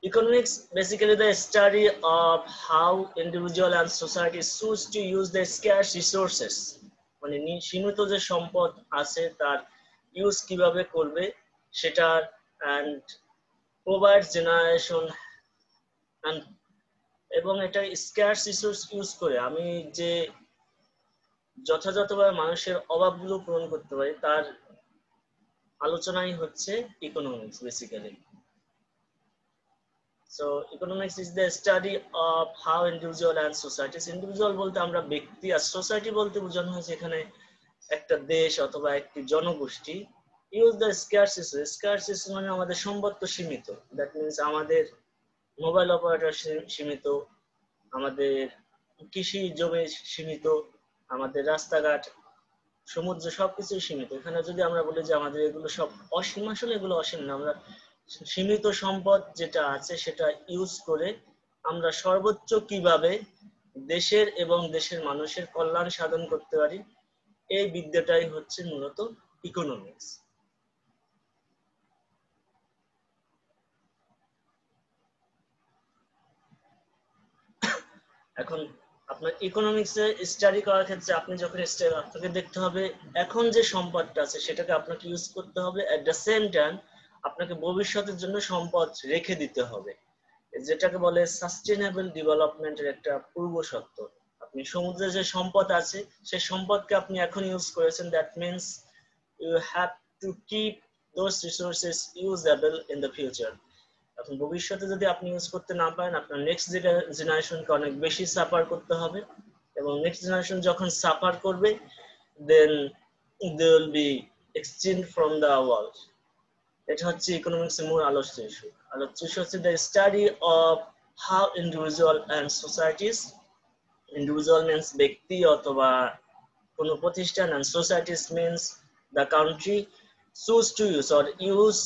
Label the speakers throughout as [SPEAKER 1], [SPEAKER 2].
[SPEAKER 1] Economics basically the study of how individual and society choose to use their scarce resources, মানে সীমিত যে সম্পদ আছে তার ইউজ কিভাবে করবে সেটার, and provide generation and এবং এটা স্কার্স রিসোর্স ইউজ করে আমি যে যথাযথভাবে মানুষের অভাবগুলো পূরণ করতে পারি তার আলোচনাই হচ্ছে economics basically. So economics is the study of how individual and societies, individual বলতে আমরা ব্যক্তি আর সোসাইটি বলতে বোঝানো হয়েছে এখানে একটা দেশ অথবা একটি জনগোষ্ঠী ইউজ দ্য স্কার্স রিসোর্স। স্কার্স রিসোর্স মানে আমাদের সম্পদ তো সীমিত, দ্যাট মিনস আমাদের মোবাইল অপারেটর সীমিত, আমাদের কৃষি জমি সীমিত, আমাদের রাস্তাঘাট সমুদ্র সবকিছুই সীমিত। এখানে যদি আমরা বলি যে আমাদের এগুলো সব অসীম, আসলে এগুলো অসীম না, আমরা সীমিত সম্পদ যেটা আছে সেটা ইউজ করে আমরা সর্বোচ্চ কিভাবে দেশের এবং দেশের মানুষের কল্যাণ সাধন করতে পারি, এই বিদ্যাটাই হচ্ছে মূলত ইকোনমিক্স। এখন আপনার ইকোনমিক্সে স্টাডি করার ক্ষেত্রে আপনি যখন আপনাকে দেখতে হবে এখন যে সম্পদটা আছে সেটাকে আপনাকে ইউজ করতে হবে, এট দ্য সেম টাইম আপনাকে ভবিষ্যতের জন্য সম্পদ রেখে দিতে হবে, যেটাকে বলে সাস্টেইনেবল ডেভেলপমেন্টের একটা পূর্ব শর্ত। আপনি সমুদ্রে যে সম্পদ আছে সেই সম্পদকে আপনি এখন ইউজ করেছেন, that means you have to keep those resources usable in the future. এখন ভবিষ্যতে যদি আপনি ইউজ করতে না পারেন আপনার নেক্সট জেনারেশনকে অনেক বেশি সাফার করতে হবে, এবং নেক্সট জেনারেশন যখন সাফার করবে then they will be exchange from the world. এটা হচ্ছে ইকোনমিক্সের মূল আলোচ্য ইস্যু। আলোচ্য ইস্যু হচ্ছে the study of how individual and societies, individual means ব্যক্তি অথবা কোনো প্রতিষ্ঠান, and societies means the country, choose to use or use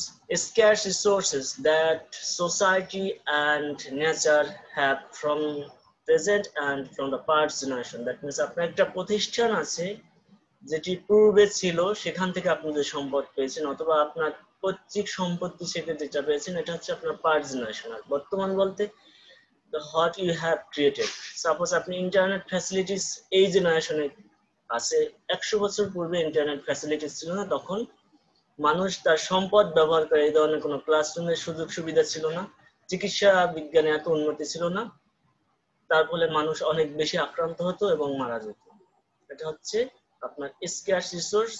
[SPEAKER 1] scarce resources that society and nature have from present and from the past generation. That means আপনার একটা প্রতিষ্ঠান আছে যেটি পূর্বে ছিল, সেখান থেকে আপনি যে সম্পদ পেয়েছেন অথবা আপনার পৈতৃক সম্পত্তি থেকে যেটা পেয়েছেন এটা হচ্ছে আপনার পাস্ট জেনারেশন। আর বর্তমান বলতে what you have created. Suppose আপনি ইন্টারনেট ফ্যাসিলিটিস এই জেনারেশনে আছে, 100 বছর পূর্বে ইন্টারনেট ফ্যাসিলিটিস ছিল না, তখন মানুষ তার সম্পদ ব্যবহার করে, এই ধরনের কোনো ক্লাসরুমের সুযোগ সুবিধা ছিল না, চিকিৎসা বিজ্ঞানে এত উন্নতি ছিল না, তার ফলে মানুষ অনেক বেশি আক্রান্ত হতো এবং মারা যেত। এটা হচ্ছে আপনার স্কার্স রিসোর্স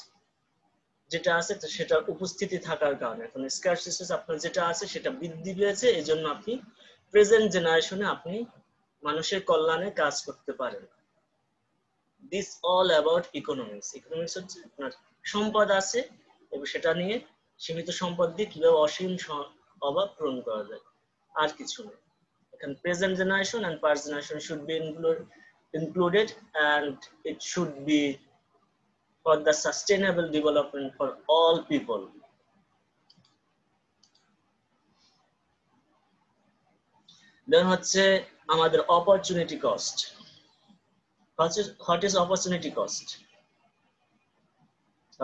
[SPEAKER 1] যেটা আছে সেটার উপস্থিতি থাকার কারণে। এখন স্কার্স রিসোর্স আপনার যেটা আছে সেটা বৃদ্ধি পেয়েছে, এই জন্য আপনি প্রেজেন্ট জেনারেশনে আপনি মানুষের কল্যাণে কাজ করতে পারেন। This all about economics. Economics হচ্ছে আপনার সম্পদ আছে এবং সেটা নিয়ে সীমিত সম্পদ দিয়ে কিভাবে অসীম অভাব পূরণ করা যায়, আর কিছু নেই। এখানে present generation and past generation should be included and it should be for the sustainable development for all people. Then হচ্ছে আমাদের opportunity cost. What is opportunity cost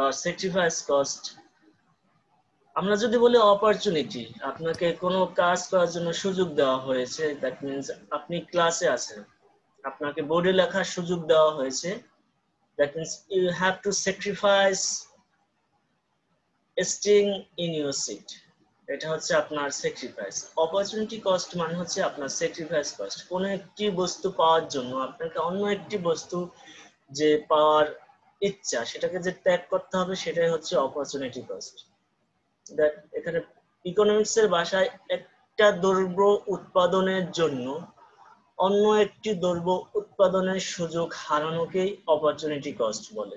[SPEAKER 1] or sacrifice cost? আমরা যদি বলি অপরচুনিটি, আপনাকে কোনো কাজ করার জন্য সুযোগ দেওয়া হয়েছে, দ্যাট মিনস আপনি ক্লাসে আছেন, আপনাকে বোর্ডে লেখার সুযোগ দেওয়া হয়েছে, that means you have to sacrifice staying in your seat. এটা হচ্ছে আপনার স্যাক্রিফাইস। অপরচুনিটি কস্ট মানে হচ্ছে আপনার স্যাক্রিফাইস কস্ট। কোনো একটি বস্তু পাওয়ার জন্য আপনাকে অন্য একটি বস্তু যে পাওয়ার ইচ্ছা সেটাকে যে ত্যাগ করতে হবে সেটাই হচ্ছে অপরচুনিটি কস্ট। এখানে ইকোনমিক্স এর ভাষায় একটা দ্রব্য উৎপাদনের জন্য অন্য একটি দ্রব্য উৎপাদনের সুযোগ হারানোকেই অপরচুনিটি কস্ট বলে।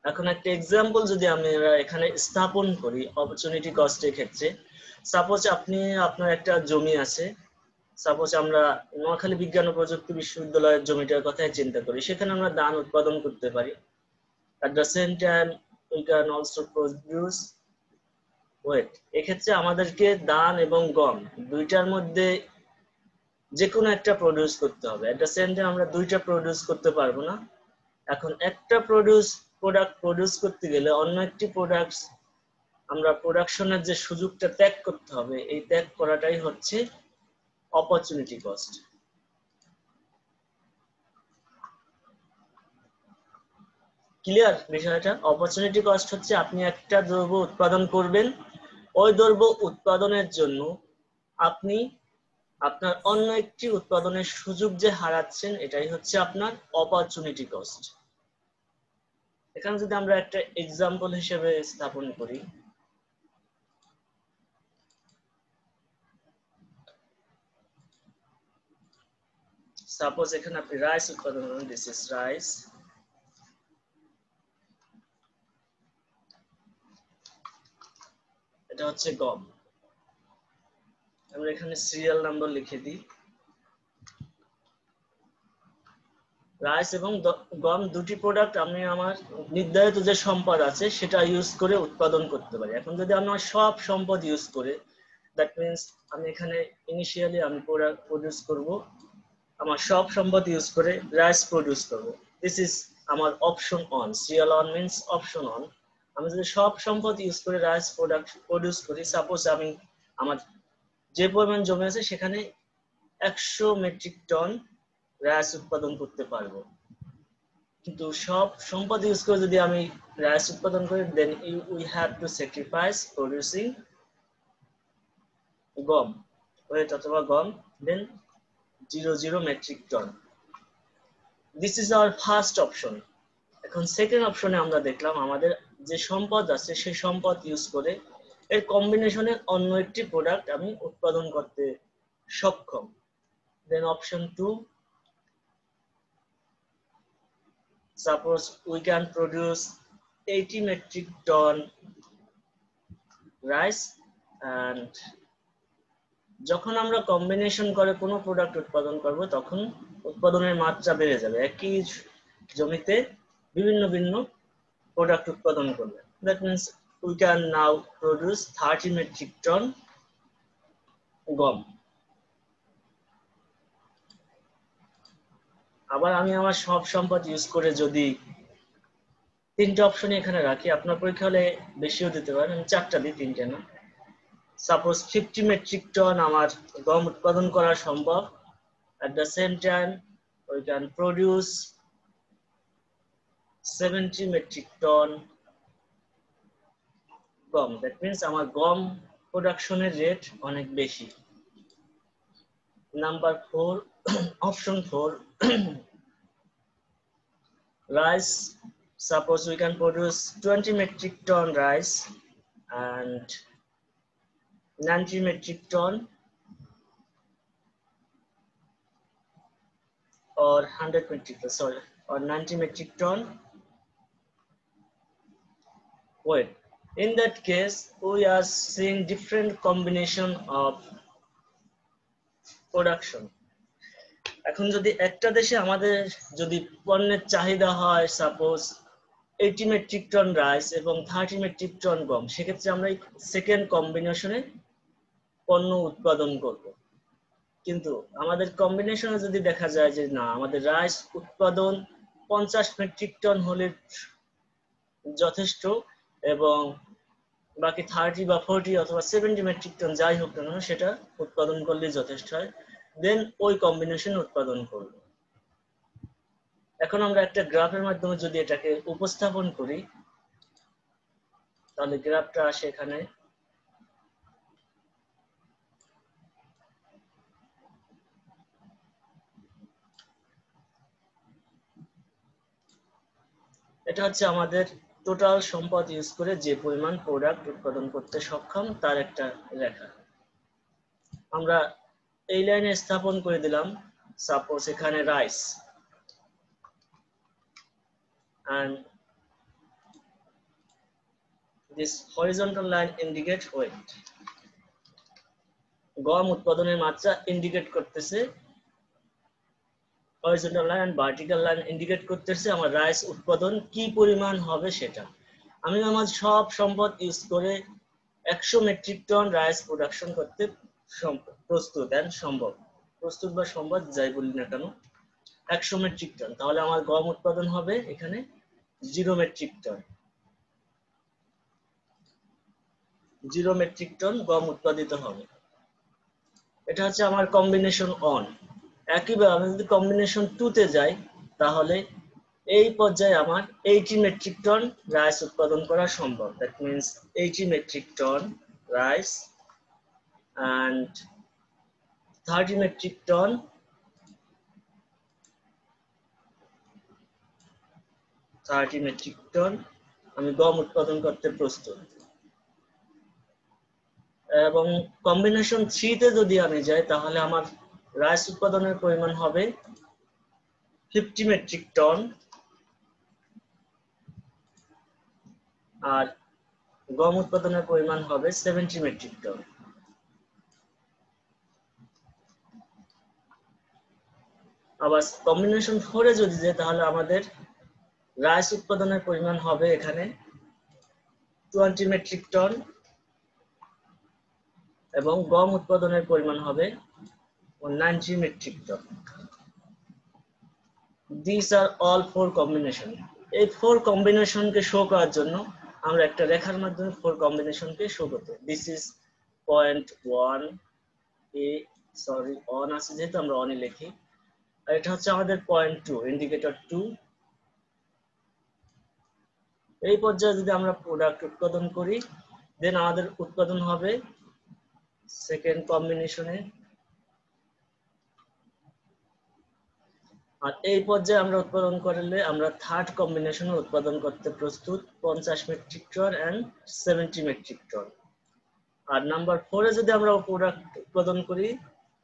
[SPEAKER 1] এখন একটা এক্সাম্পল যদি আমরা এখানে স্থাপন করি অপরচুনিটি কস্টের ক্ষেত্রে, সাপোজ আপনি আপনার একটা জমি আছে, সাপোজ আমরা নোয়াখালী বিজ্ঞান ও প্রযুক্তি বিশ্ববিদ্যালয়ের জমিটার কথাই চিন্তা করি, সেখানে আমরা ধান উৎপাদন করতে পারি। at the same time we can also produce wheat. এক্ষেত্রে আমাদেরকে ধান এবং গম দুইটার মধ্যে যে কোনো একটা প্রডিউস করতে হবে। এট দ্য সেম টাইম আমরা দুইটা প্রডিউস করতে পারবো না। এখন একটা প্রোডাক্ট প্রডিউস করতে গেলে অন্য একটি প্রোডাক্ট আমরা প্রোডাকশনের যে সুযোগটা ত্যাগ করতে হবে, এই ত্যাগ করাটাই হচ্ছে অপরচুনিটি কস্ট। ক্লিয়ার বিষয়টা? অপরচুনিটি কস্ট হচ্ছে আপনি একটা দ্রব্য উৎপাদন করবেন, ওই দ্রব্য উৎপাদনের জন্য আপনি আপনার অন্য একটি উৎপাদনের সুযোগ যে হারাচ্ছেন, এটাই হচ্ছে আপনার অপরচুনিটি কস্ট। এখানে যদি আমরা একটা এক্সাম্পল হিসেবে স্থাপন করি, সাপোজ এখানে আপনি রাইস উৎপাদন করেন, দিস ইজ রাইস, এটা হচ্ছে গম। আমরা এখানে সিরিয়াল নাম্বার লিখে দিই। রাইস এবং গম দুটি প্রোডাক্ট আমি আমার নির্ধারিত যে সম্পদ আছে সেটা ইউজ করে উৎপাদন করতে পারি। এখন যদি আমি আমার সব সম্পদ ইউজ করে, দ্যাট মিনস আমি এখানে ইনিশিয়ালি আমি প্রোডাক্ট প্রডিউস করব, আমার সব সম্পদ ইউজ করে রাইস প্রডিউস করব। দিস ইজ আমার option on. Serial on means option on. আমি যদি সব সম্পদ ইউজ করে রাইস প্রোডাক্ট প্রডিউস করি, সাপোজ আমি আমার যে পরিমাণ জমি আছে সেখানে 100 মেট্রিক টন রাইস উৎপাদন করতে পারবো। কিন্তু সব সম্পদ ইউজ করে যদি আমি রাইস উৎপাদন করি, then we have to sacrifice producing গম, ওয়েট অথবা গম, then 0 metric ton. This is our first option. এখন সেকেন্ড অপশনে আমরা দেখলাম আমাদের যে সম্পদ আছে সেই সম্পদ ইউজ করে এর কম্বিনেশনের অন্য একটি প্রোডাক্ট আমি উৎপাদন করতে সক্ষম। Then option 2, suppose we can produce 80 metric ton rice, and যখন আমরা কম্বিনেশন করে কোনো প্রোডাক্ট উৎপাদন করব তখন উৎপাদনের মাত্রা বেড়ে যাবে। একই জমিতে বিভিন্ন ভিন্ন প্রোডাক্ট উৎপাদন করবে। That means we can now produce 30 metric ton গম। আবার আমি আমার সব সম্পদ ইউজ করে যদি তিনটে অপশনই এখানে রাখি, আপনার পরীক্ষা হলে বেশিও দিতে পারেন, আমি 4টা দিই, 3টে না। সাপোজ 50 মেট্রিক টন আমার গম উৎপাদন করা সম্ভব। At the same time we can produce 70 metric ton গম। That means আমার গম প্রোডাকশনের রেট অনেক বেশি। Number 4, option 4, rice. Suppose we can produce 20 metric ton rice and 90 metric ton or 100 metric ton, sorry, or 90 metric ton wheat. In that case we are seeing different combination of production. এখন যদি একটা দেশে আমাদের যদি পণ্যের চাহিদা হয় suppose 80 metric ton rice এবং 30 মেট্রিক টন গম, সেক্ষেত্রে আমরা সেকেন্ড কম্বিনেশনে পণ্য উৎপাদন করব। কিন্তু আমাদের কম্বিনেশনে যদি দেখা যায় যে না, আমাদের রাইস উৎপাদন 50 মেট্রিক টন হলে যথেষ্ট এবং বাকি 30 বা 40 অথবা 70 মেট্রিক টন যাই হোক না সেটা উৎপাদন করলে যথেষ্ট হয়, দেন ওই কম্বিনেশন উৎপাদন করব। এখন আমরা একটা গ্রাফের মাধ্যমে যদি এটাকে উপস্থাপন করি, তাহলে গ্রাফটা আসে এখানে। এটা হচ্ছে আমাদের টোটাল সম্পদ ইউজ করে যে পরিমাণ প্রোডাক্ট উৎপাদন করতে সক্ষম তার একটা রেখা। আমরা এই লাইনে স্থাপন করে দিলাম সাপোজ এখানে rice, and this horizontal line indicate weight. গম উৎপাদনের মাত্রা ইন্ডিকেট করতেছে horizontal line, and vertical line indicate করতেছে আমার রাইস উৎপাদন কি পরিমাণ হবে সেটা। আমি আমার সব সম্পদ ইউজ করে 100 মেট্রিক টন রাইস প্রোডাকশন করতে প্রস্তুত এন্ড সম্ভব, প্রস্তুত বা সম্ভব যাই বলি না কেন, 100 মেট্রিক টন। তাহলে আমার গম উৎপাদন হবে এখানে 0 মেট্রিক টন। 0 মেট্রিক টন গম উৎপাদিত হবে। এটা হচ্ছে আমার কম্বিনেশন 1। একইভাবে আমি যদি কম্বিনেশন 2 তে যাই, তাহলে এই পর্যায়ে আমার 80 মেট্রিক টন রাইস উৎপাদন করা সম্ভব। That means 80 metric ton rice and 30 metric ton আমি গম উৎপাদন করতে প্রস্তুত। এবং কম্বিনেশন 3 তে যদি আমি যাই, তাহলে আমার রাইস উৎপাদনের পরিমাণ হবে 50 মেট্রিক টন আর গম উৎপাদনের পরিমাণ হবে 70 মেট্রিক টন। আবার কম্বিনেশন 4 এ যদি যাই, তাহলে আমাদের রাইস উৎপাদনের পরিমাণ হবে এখানে 20 মেট্রিক টন এবং গম উৎপাদনের পরিমাণ হবে 90 metric ton. These are all 4 combination. এই 4 কম্বিনেশনকে শো করার জন্য আমরা একটা রেখার মাধ্যমে 4 কম্বিনেশনকে শো করতে। This is point 1 a sorry on আছে যেহেতু আমরা অনে লিখি। আর এটা হচ্ছে আমাদের পয়েন্ট 2 ইন্ডিকেটর 2। এই পর্যায়ে যদি আমরা প্রোডাক্ট উৎপাদন করি, দেন আমাদের উৎপাদন হবে সেকেন্ড কম্বিনেশনে। আর এই পর্যায়ে আমরা উৎপাদন করলে আমরা থার্ড কম্বিনেশনে উৎপাদন করতে প্রস্তুত 50 metric ton and 70 metric ton. আর নাম্বার 4 এ যদি আমরা প্রোডাক্ট উৎপাদন করি,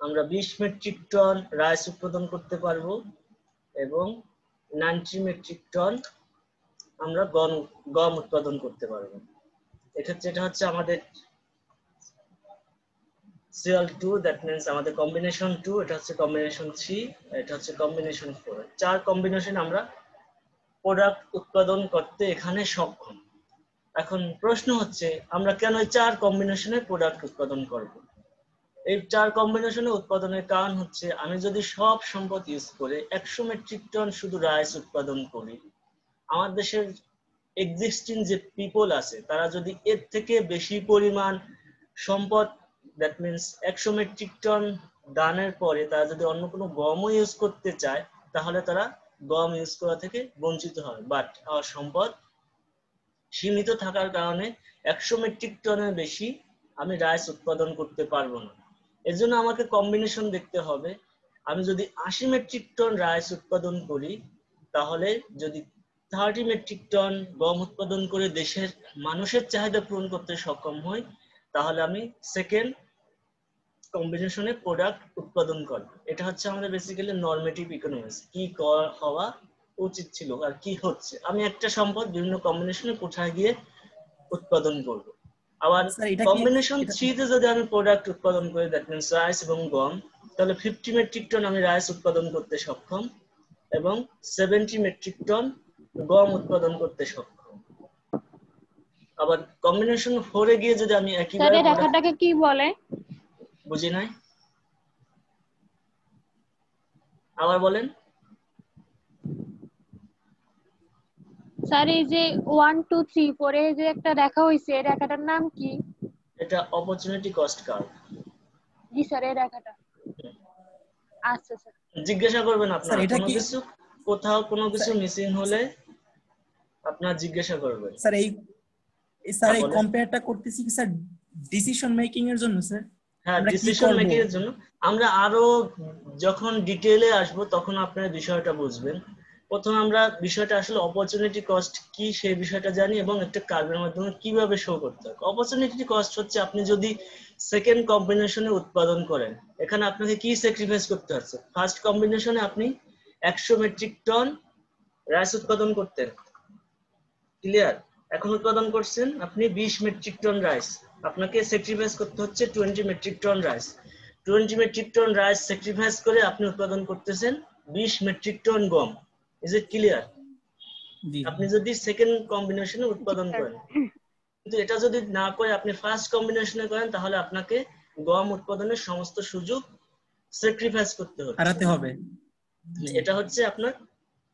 [SPEAKER 1] আমরা 20 মেট্রিক টন রাইস উৎপাদন করতে পারবো এবং 90 মেট্রিক টন আমরা গম উৎপাদন করতে পারবো। এক্ষেত্রে এটা হচ্ছে আমাদের CL2, দ্যাট মিন্স আমাদের কম্বিনেশন 2, এটা হচ্ছে কম্বিনেশন 3, এটা হচ্ছে কম্বিনেশন 4। 4 কম্বিনেশন আমরা প্রোডাক্ট উৎপাদন করতে এখানে সক্ষম। এখন প্রশ্ন হচ্ছে আমরা কেন এই 4 কম্বিনেশনে প্রোডাক্ট উৎপাদন করব? এই 4 কম্বিনেশনে উৎপাদনের কারণ হচ্ছে আমি যদি সব সম্পদ ইউজ করে 100 মেট্রিক টন শুধু রাইস উৎপাদন করি, আমার দেশের এক্সিস্টিং যে পিপল আছে তারা যদি এর থেকে বেশি পরিমাণ সম্পদ, দ্যাট মিন্স 100 মেট্রিক টন দানের পরে তারা যদি অন্য কোনো গমও ইউজ করতে চায়, তাহলে তারা গম ইউজ করা থেকে বঞ্চিত হয়। বাট আমার সম্পদ সীমিত থাকার কারণে 100 মেট্রিক টনের বেশি আমি রাইস উৎপাদন করতে পারবো না। এর জন্য আমাকে কম্বিনেশন দেখতে হবে। আমি যদি 80 মেট্রিক টন রাইস উৎপাদন করি, তাহলে যদি 30 মেট্রিক টন গম উৎপাদন করে দেশের মানুষের চাহিদা পূরণ করতে সক্ষম হই, তাহলে আমি সেকেন্ড কম্বিনেশনে প্রোডাক্ট উৎপাদন করব। এটা হচ্ছে আমাদের বেসিক্যালি নরমেটিভ ইকোনমিক্স, কি হওয়া উচিত ছিল আর কি হচ্ছে। আমি একটা সম্পদ বিভিন্ন কম্বিনেশনে কোথায় গিয়ে উৎপাদন করব। আবার কম্বিনেশন 3 তে যদি আমি প্রোডাক্ট উৎপাদন করি, দ্যাট মিন্স রাইস এবং গম, তাহলে 50 মেট্রিক টন আমি রাইস উৎপাদন করতে সক্ষম এবং 70 মেট্রিক টন গম উৎপাদন করতে সক্ষম। আবার কম্বিনেশন 4 এ গিয়ে যদি আমি একইভাবে
[SPEAKER 2] স্যার এই রেখাটাকে কি বলে?
[SPEAKER 1] বুঝি নাই, আবার বলেন।
[SPEAKER 2] স্যার এই যে 1 2 3 4 এ যে একটা রেখা হইছে, এই রেখাটার নাম কি?
[SPEAKER 1] এটা অপরচুনিটি কস্ট কার্ভ।
[SPEAKER 2] জি স্যার, এই রেখাটা। আচ্ছা স্যার,
[SPEAKER 1] জিজ্ঞাসা করবেন আপনারা কোনো কিছু, কোথাও কোনো কিছু মিসিং হলে আপনারা জিজ্ঞাসা করবেন।
[SPEAKER 3] স্যার এই কম্পেয়ারটা করতেছি কি স্যার ডিসিশন মেকিং এর জন্য স্যার?
[SPEAKER 1] হ্যাঁ, ডিসিশন মেকিং এর জন্য। আমরা আরো যখন ডিটেইলে আসব তখন আপনারা বিষয়টা বুঝবেন। প্রথমে আমরা বিষয়টা আসলে অপরচুনিটি কস্ট কি সেই বিষয়টা জানি এবং একটা কার্ভের মাধ্যমে কিভাবে শো করতে হয়। অপরচুনিটি কস্ট হচ্ছে আপনি যদি সেকেন্ড কম্বিনেশনে উৎপাদন করেন, এখানে আপনাকে কি স্যাক্রিফাইস করতে হচ্ছে। ফার্স্ট কম্বিনেশনে আপনি 100 মেট্রিক টন রাইস উৎপাদন করতেন, ক্লিয়ার? এখন উৎপাদন করছেন আপনি 20 মেট্রিক টন রাইস, আপনাকে স্যাক্রিফাইস করতে হচ্ছে 20 metric ton rice. 20 metric ton rice sacrifice করে আপনি উৎপাদন করতেছেন 20 মেট্রিক টন গম। Is it clear? আপনি যদি সেকেন্ড কম্বিনেশনে উৎপাদন করেন, কিন্তু এটা যদি না করে আপনি ফার্স্ট কম্বিনেশনে করেন, তাহলে আপনাকে গম উৎপাদনের সমস্ত সুযোগ স্যাক্রিফাইস করতে হবে। এটা হচ্ছে আপনার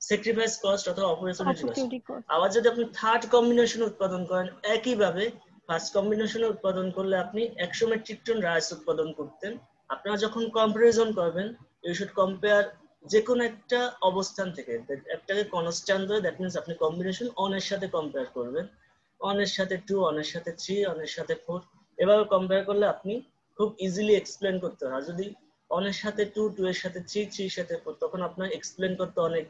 [SPEAKER 1] স্যাক্রিফাইস কস্ট অথবা অপরচুনিটি কস্ট। আবার যদি আপনি থার্ড কম্বিনেশন উৎপাদন করেন, একইভাবে ফার্স্ট কম্বিনেশনে উৎপাদন করলে আপনি 100 মেট্রিক টন রাইস উৎপাদন করতেন। আপনারা যখন কম্পারিজন করবেন, ইউ শুড কম্পেয়ার যে কোনো একটা অবস্থান থেকে, একটাকে কনস্ট্যান্ট ধরে, দ্যাট মিন্স আপনি কম্বিনেশন 1 এর সাথে কম্পেয়ার করবেন, 1 এর সাথে 2, 1 এর সাথে 3, 1 এর সাথে 4, এভাবে কম্পেয়ার করলে আপনি খুব ইজিলি এক্সপ্লেন করতে পারেন। আর যদি 1 এর সাথে 2, 2 এর সাথে 3, 3 এর সাথে 4, তখন আপনার এক্সপ্লেন করতে অনেক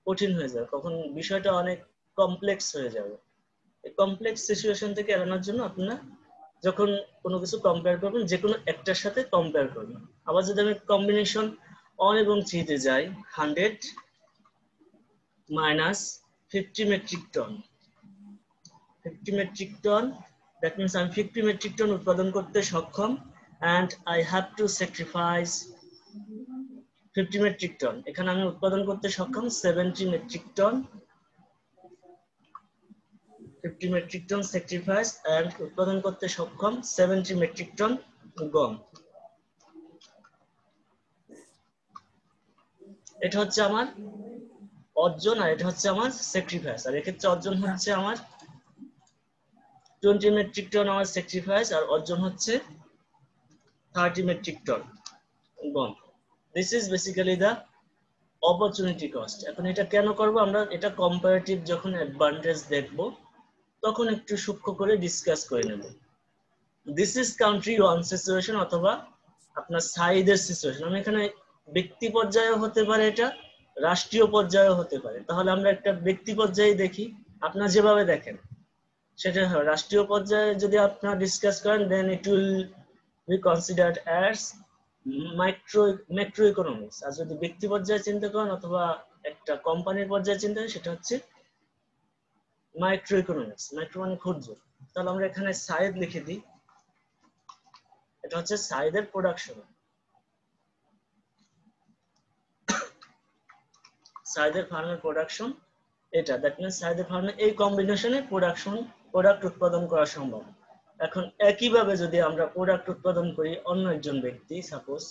[SPEAKER 1] কঠিন হয়ে যাবে, তখন বিষয়টা অনেক কমপ্লেক্স হয়ে যাবে। এই কমপ্লেক্স সিচুয়েশন থেকে এড়ানোর জন্য আপনারা যখন কোনো কিছু কম্পেয়ার করবেন, যে কোনো একটার সাথে কম্পেয়ার করবেন। আবার যদি আমি কম্বিনেশন 1 এবং 3 তে যাই, 100 minus 50 metric ton, 50 metric ton, that means আমি 50 মেট্রিক টন উৎপাদন করতে সক্ষম, and I have to sacrifice 50 metric ton. এখানে আমি উৎপাদন করতে সক্ষম 70 metric ton, 50 metric ton sacrifice, and উৎপাদন করতে সক্ষম 70 মেট্রিক টন গম। এটা হচ্ছে আমার অর্জন, আর এটা হচ্ছে আমার স্যাক্রিফাইস। আর এক্ষেত্রে অর্জন হচ্ছে আমার 20 মেট্রিক টন আমার স্যাক্রিফাইস, আর অর্জন হচ্ছে 30 মেট্রিক টন গম। This is basically the opportunity cost. এখন এটা কেন করব আমরা, এটা কম্পারেটিভ যখন অ্যাডভান্টেজ দেখব তখন একটু সূক্ষ্ম করে ডিসকাস করে নেব। This is country one situation, অথবা আপনার সাইদের সিচুয়েশন। আমি এখানে ব্যক্তি পর্যায়েও হতে পারে, এটা রাষ্ট্রীয় পর্যায়েও হতে পারে। তাহলে আমরা একটা ব্যক্তি পর্যায়ে দেখি, আপনারা যেভাবে দেখেন সেটা হয়। রাষ্ট্রীয় পর্যায়ে যদি আপনারা ডিসকাস করেন, then it will be considered as macro economics. আর যদি ব্যক্তি পর্যায়ে চিন্তা করেন অথবা একটা কোম্পানির পর্যায়ে চিন্তা করেন, সেটা হচ্ছে মাইক্রো ইকোনমিক্স। মাইক্রো মানে ক্ষুদ্র। তাহলে আমরা এখানে সাইদ লিখে দিই, এটা হচ্ছে সাইদের প্রোডাকশন, সাইদের ফার্মের প্রোডাকশন এটা, দ্যাট মিন্স সাইদের ফার্মে এই কম্বিনেশনে প্রোডাক্ট উৎপাদন করা সম্ভব। এখন একইভাবে যদি আমরা প্রোডাক্ট উৎপাদন করি অন্য একজন ব্যক্তি, সাপোজ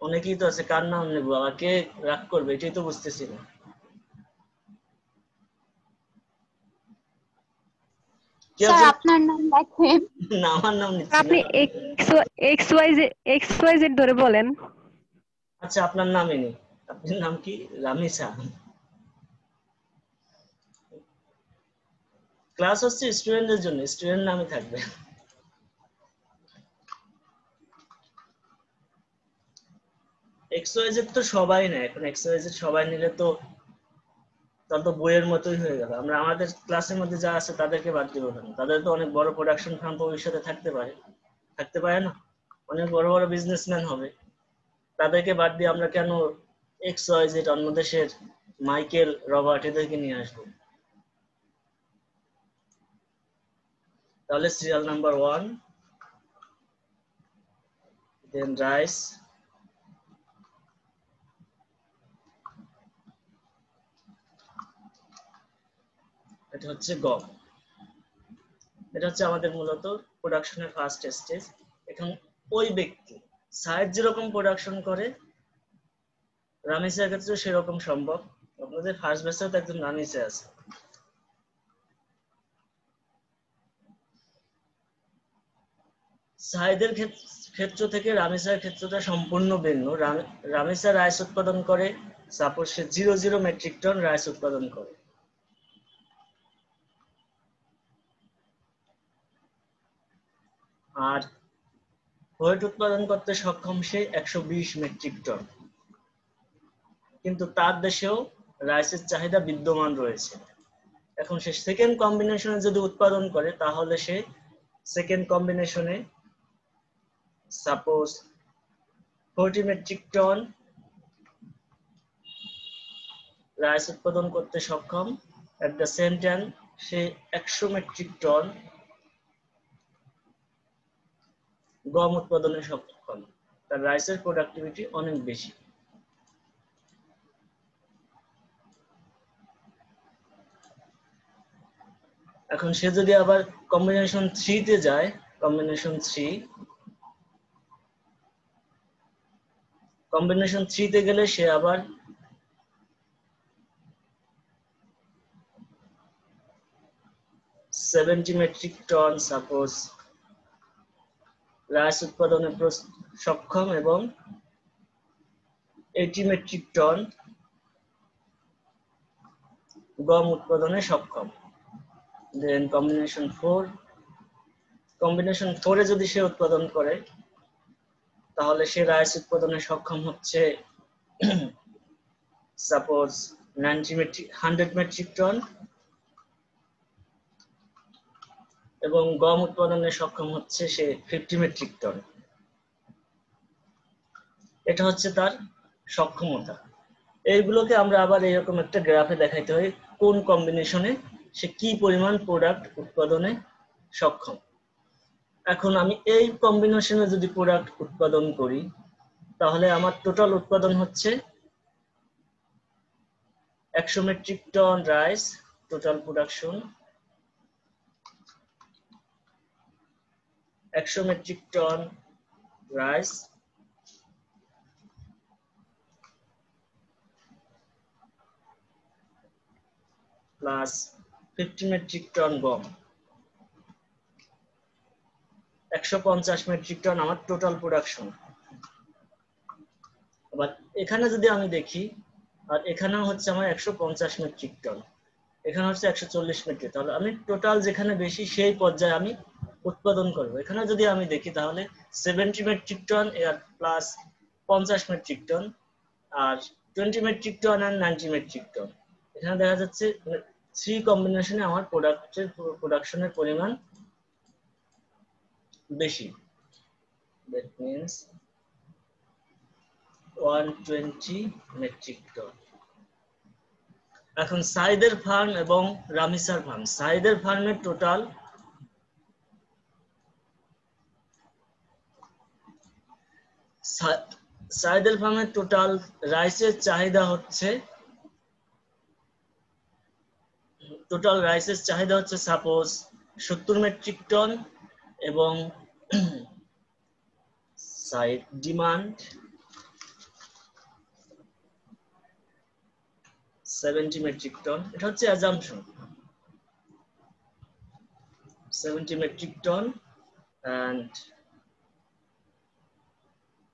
[SPEAKER 1] অনেকেই তো আছে, কার নাম নেবো আবার কে রাগ করবে, এটাই তো বুঝতেছি না।
[SPEAKER 2] স্যার আপনার নাম লেখেন।
[SPEAKER 1] না, আমার নাম নিচ্ছি না।
[SPEAKER 4] আপনি এক্স ওয়াই জেড ধরে বলেন।
[SPEAKER 1] আচ্ছা, আপনার নামই নেই। আপনার নাম কি? রামিসা। ক্লাস হচ্ছে স্টুডেন্টদের জন্য, স্টুডেন্ট নামই থাকবে। এক্সওয়াইজেড তো সবাই নেয় এখন, এক্সওয়াইজেড সবাই নিলে তো তাহলে তো বইয়ের মতোই হয়ে গেল। আমরা আমাদের ক্লাসের মধ্যে যা আছে তাদেরকে বাদ দিব কেন? তাদের তো অনেক বড় প্রোডাকশন ফার্ম ভবিষ্যতে থাকতে পারে না, অনেক বড় বড় বিজনেসম্যান হবে। তাদেরকে বাদ দিয়ে আমরা কেন এক্সওয়াইজেড অন্য দেশের মাইকেল, রবার্ট এদেরকে নিয়ে আসবো? তাহলে সিরিয়াল নাম্বার 1, দেন রাইস, এটা হচ্ছে গম। এটা হচ্ছে আমাদের মূলত প্রোডাকশনের ফার্স্ট স্টেজ। এখন ওই ব্যক্তি সাইড যেরকম প্রোডাকশন করে, রামিসের ক্ষেত্রে সেরকম সম্ভব। আপনাদের ফার্স্ট ব্যাচেও তো একজন রামিসে আছে। সাইদের ক্ষেত্র থেকে রামিসার ক্ষেত্রটা সম্পূর্ণ ভিন্ন। রামিসা রাইস উৎপাদন করে, সাপোজ সে 0 মেট্রিক টন রাইস উৎপাদন করে, আর হোয়েট উৎপাদন করতে সক্ষম সে 120 মেট্রিক টন। কিন্তু তার দেশেও রাইসের চাহিদা বিদ্যমান রয়েছে। এখন সে সেকেন্ড কম্বিনেশনে যদি উৎপাদন করে, তাহলে সে সেকেন্ড কম্বিনেশনে সাপোজ 40 মেট্রিক টন রাইস উৎপাদন করতে সক্ষম, এট দ্য সেম টাইম সে 100 মেট্রিক টন গম উৎপাদনে সক্ষম। তার রাইসের প্রোডাক্টিভিটি অনেক বেশি। এখন সে যদি আবার কম্বিনেশন 3 তে যায়, কম্বিনেশন 3 কম্বিনেশন 3 তে গেলে সে আবার $70 মেট্রিক টন সাপোজ রাইস উৎপাদনে সক্ষম এবং 80 মেট্রিক টন গম উৎপাদনে সক্ষম। দেন কম্বিনেশন 4 এ যদি সে উৎপাদন করে তাহলে সে রাইস উৎপাদনে সক্ষম হচ্ছে সাপোজ 100 মেট্রিক টন এবং গম উৎপাদনে সক্ষম হচ্ছে সে 50 মেট্রিক টন। এটা হচ্ছে তার সক্ষমতা। এইগুলোকে আমরা আবার এরকম একটা গ্রাফে দেখাইতে হয় কোন কম্বিনেশনে সে কি পরিমাণ প্রোডাক্ট উৎপাদনে সক্ষম। এখন আমি এই কম্বিনেশনে যদি প্রোডাক্ট উৎপাদন করি তাহলে আমার টোটাল উৎপাদন হচ্ছে 100 metric ton rice, total production 100 metric ton rice plus 50 metric ton গম, 150 মেট্রিক টন আমার টোটাল প্রোডাকশন। আবার এখানে যদি আমি দেখি, আর এখানেও হচ্ছে আমার 150 মেট্রিক টন, এখানে হচ্ছে 140 মেট্রিক, তাহলে আমি টোটাল যেখানে বেশি সেই পর্যায়ে আমি উৎপাদন করব। এখানে যদি আমি দেখি তাহলে 70 মেট্রিক টন আর প্লাস 50 মেট্রিক টন আর 20 মেট্রিক টন আর 90 মেট্রিক টন। এখানে দেখা যাচ্ছে 3 কম্বিনেশনে আমার প্রোডাকশনের পরিমাণ বেশি। That means 120 metric ton. এখন সাইদের ফার্ম এবং রামিসার ফার্ম, সাইদের ফার্মের টোটাল সাইদের ফার্মের টোটাল রাইসের চাহিদা হচ্ছে সাপোজ 70 মেট্রিক টন এবং সাইড ডিমান্ড 70 মেট্রিক টন। এটা হচ্ছে অ্যাজাম্পশন 70 মেট্রিক টন। এন্ড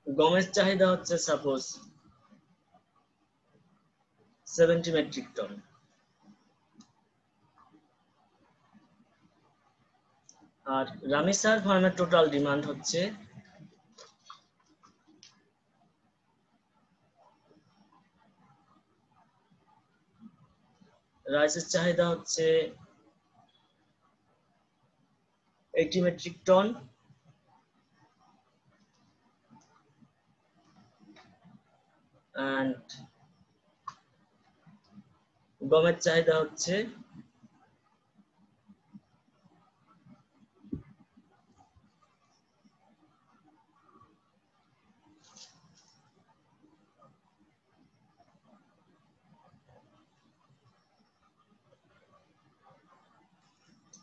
[SPEAKER 1] গমের চাহিদা হচ্ছে সাপোজ 70 মেট্রিক টন। আর রামিসার ফার্মের টোটাল ডিমান্ড হচ্ছে রাইসের চাহিদা হচ্ছে 80 মেট্রিক টন and গমের চাহিদা হচ্ছে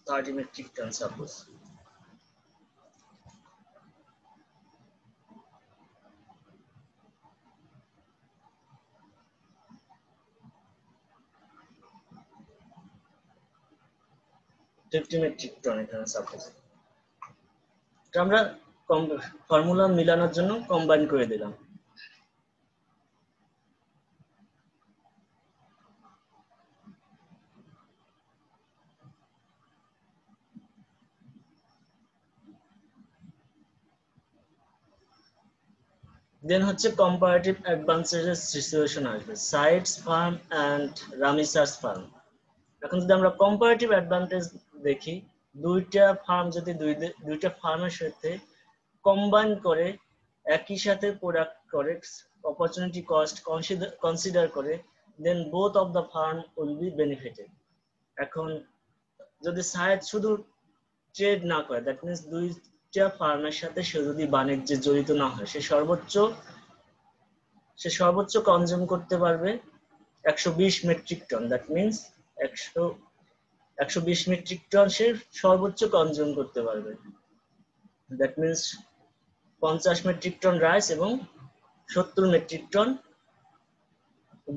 [SPEAKER 1] 30 metric ton suppose. Metric ton এখানে সাপোজ। এটা আমরা ফর্মুলা মিলানোর জন্য কম্বাইন করে দিলাম। দেন হচ্ছে কম্পারেটিভ অ্যাডভান্টেজেস সিচুয়েশন আসবে, সাইডস ফার্ম এন্ড রামিসার্স ফার্ম। এখন যদি আমরা কম্পারেটিভ অ্যাডভান্টেজ দেখি, দুইটা ফার্ম যদি দুইটা ফার্মের সাথে কম্বাইন করে একই সাথে প্রোডাক্ট করে অপরচুনিটি কস্ট কনসিডার করে, then both of the firm will be benefited. এখন যদি সাইড শুধু ট্রেড না করে, দ্যাট মিনস দুইটা ফার্মের সাথে সে যদি বাণিজ্যে জড়িত না হয়, সে সর্বোচ্চ কনজিউম করতে পারবে 120 metric ton. That means 120 metric ton সে সর্বোচ্চ কনজিউম করতে পারবে। That means 50 metric ton rice এবং 70 মেট্রিক টন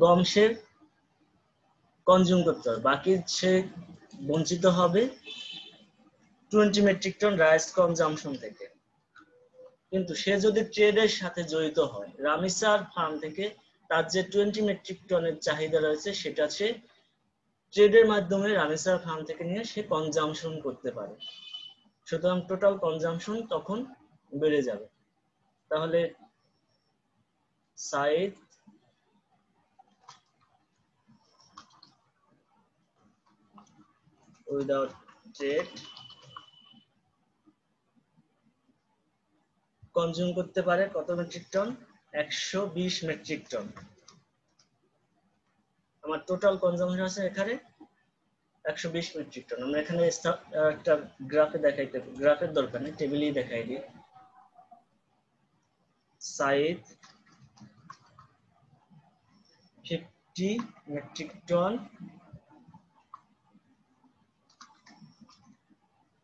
[SPEAKER 1] গম সে কনজিউম করতে হবে, বাকি সে বঞ্চিত হবে 20 মেট্রিক টন রাইস কনজাম্পশন থেকে। কিন্তু সে যদি ট্রেডের সাথে জড়িত হয়, রামিসার ফার্ম থেকে তার যে 20 মেট্রিক টনের চাহিদা রয়েছে সেটা সে ট্রেডের মাধ্যমে রামিসার ফার্ম থেকে নিয়ে সে কনজাম্পশন করতে পারে, সুতরাং টোটাল কনজাম্পশন তখন বেড়ে যাবে। তাহলে সাইদ উইদাউট ট্রেড কনজিউম করতে পারে কত মেট্রিক টন? 120 metric ton. আমার টোটাল কনজাম্পশন আছে এখানে 120 মেট্রিক টন। আমরা এখানে একটা গ্রাফে দেখাইতে, গ্রাফের দরকার নেই, টেবিলেই দেখাই দিই। Saeed 50 metric ton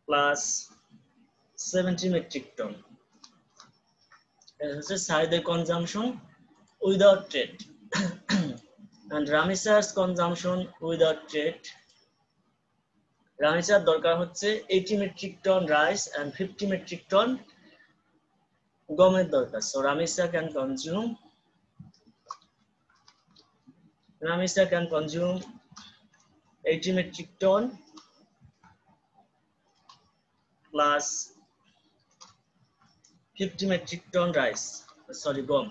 [SPEAKER 1] plus 70 metric ton, এটা হচ্ছে সাইদের কনজাম্পশন উইদাউট ট্রেড। and রামিসার's consumption without trade, রামিসার দরকার হচ্ছে 80 metric ton rice and 50 metric ton গমের দরকার। so Ramisa can consume 80 metric ton plus 50 metric ton rice, sorry গম।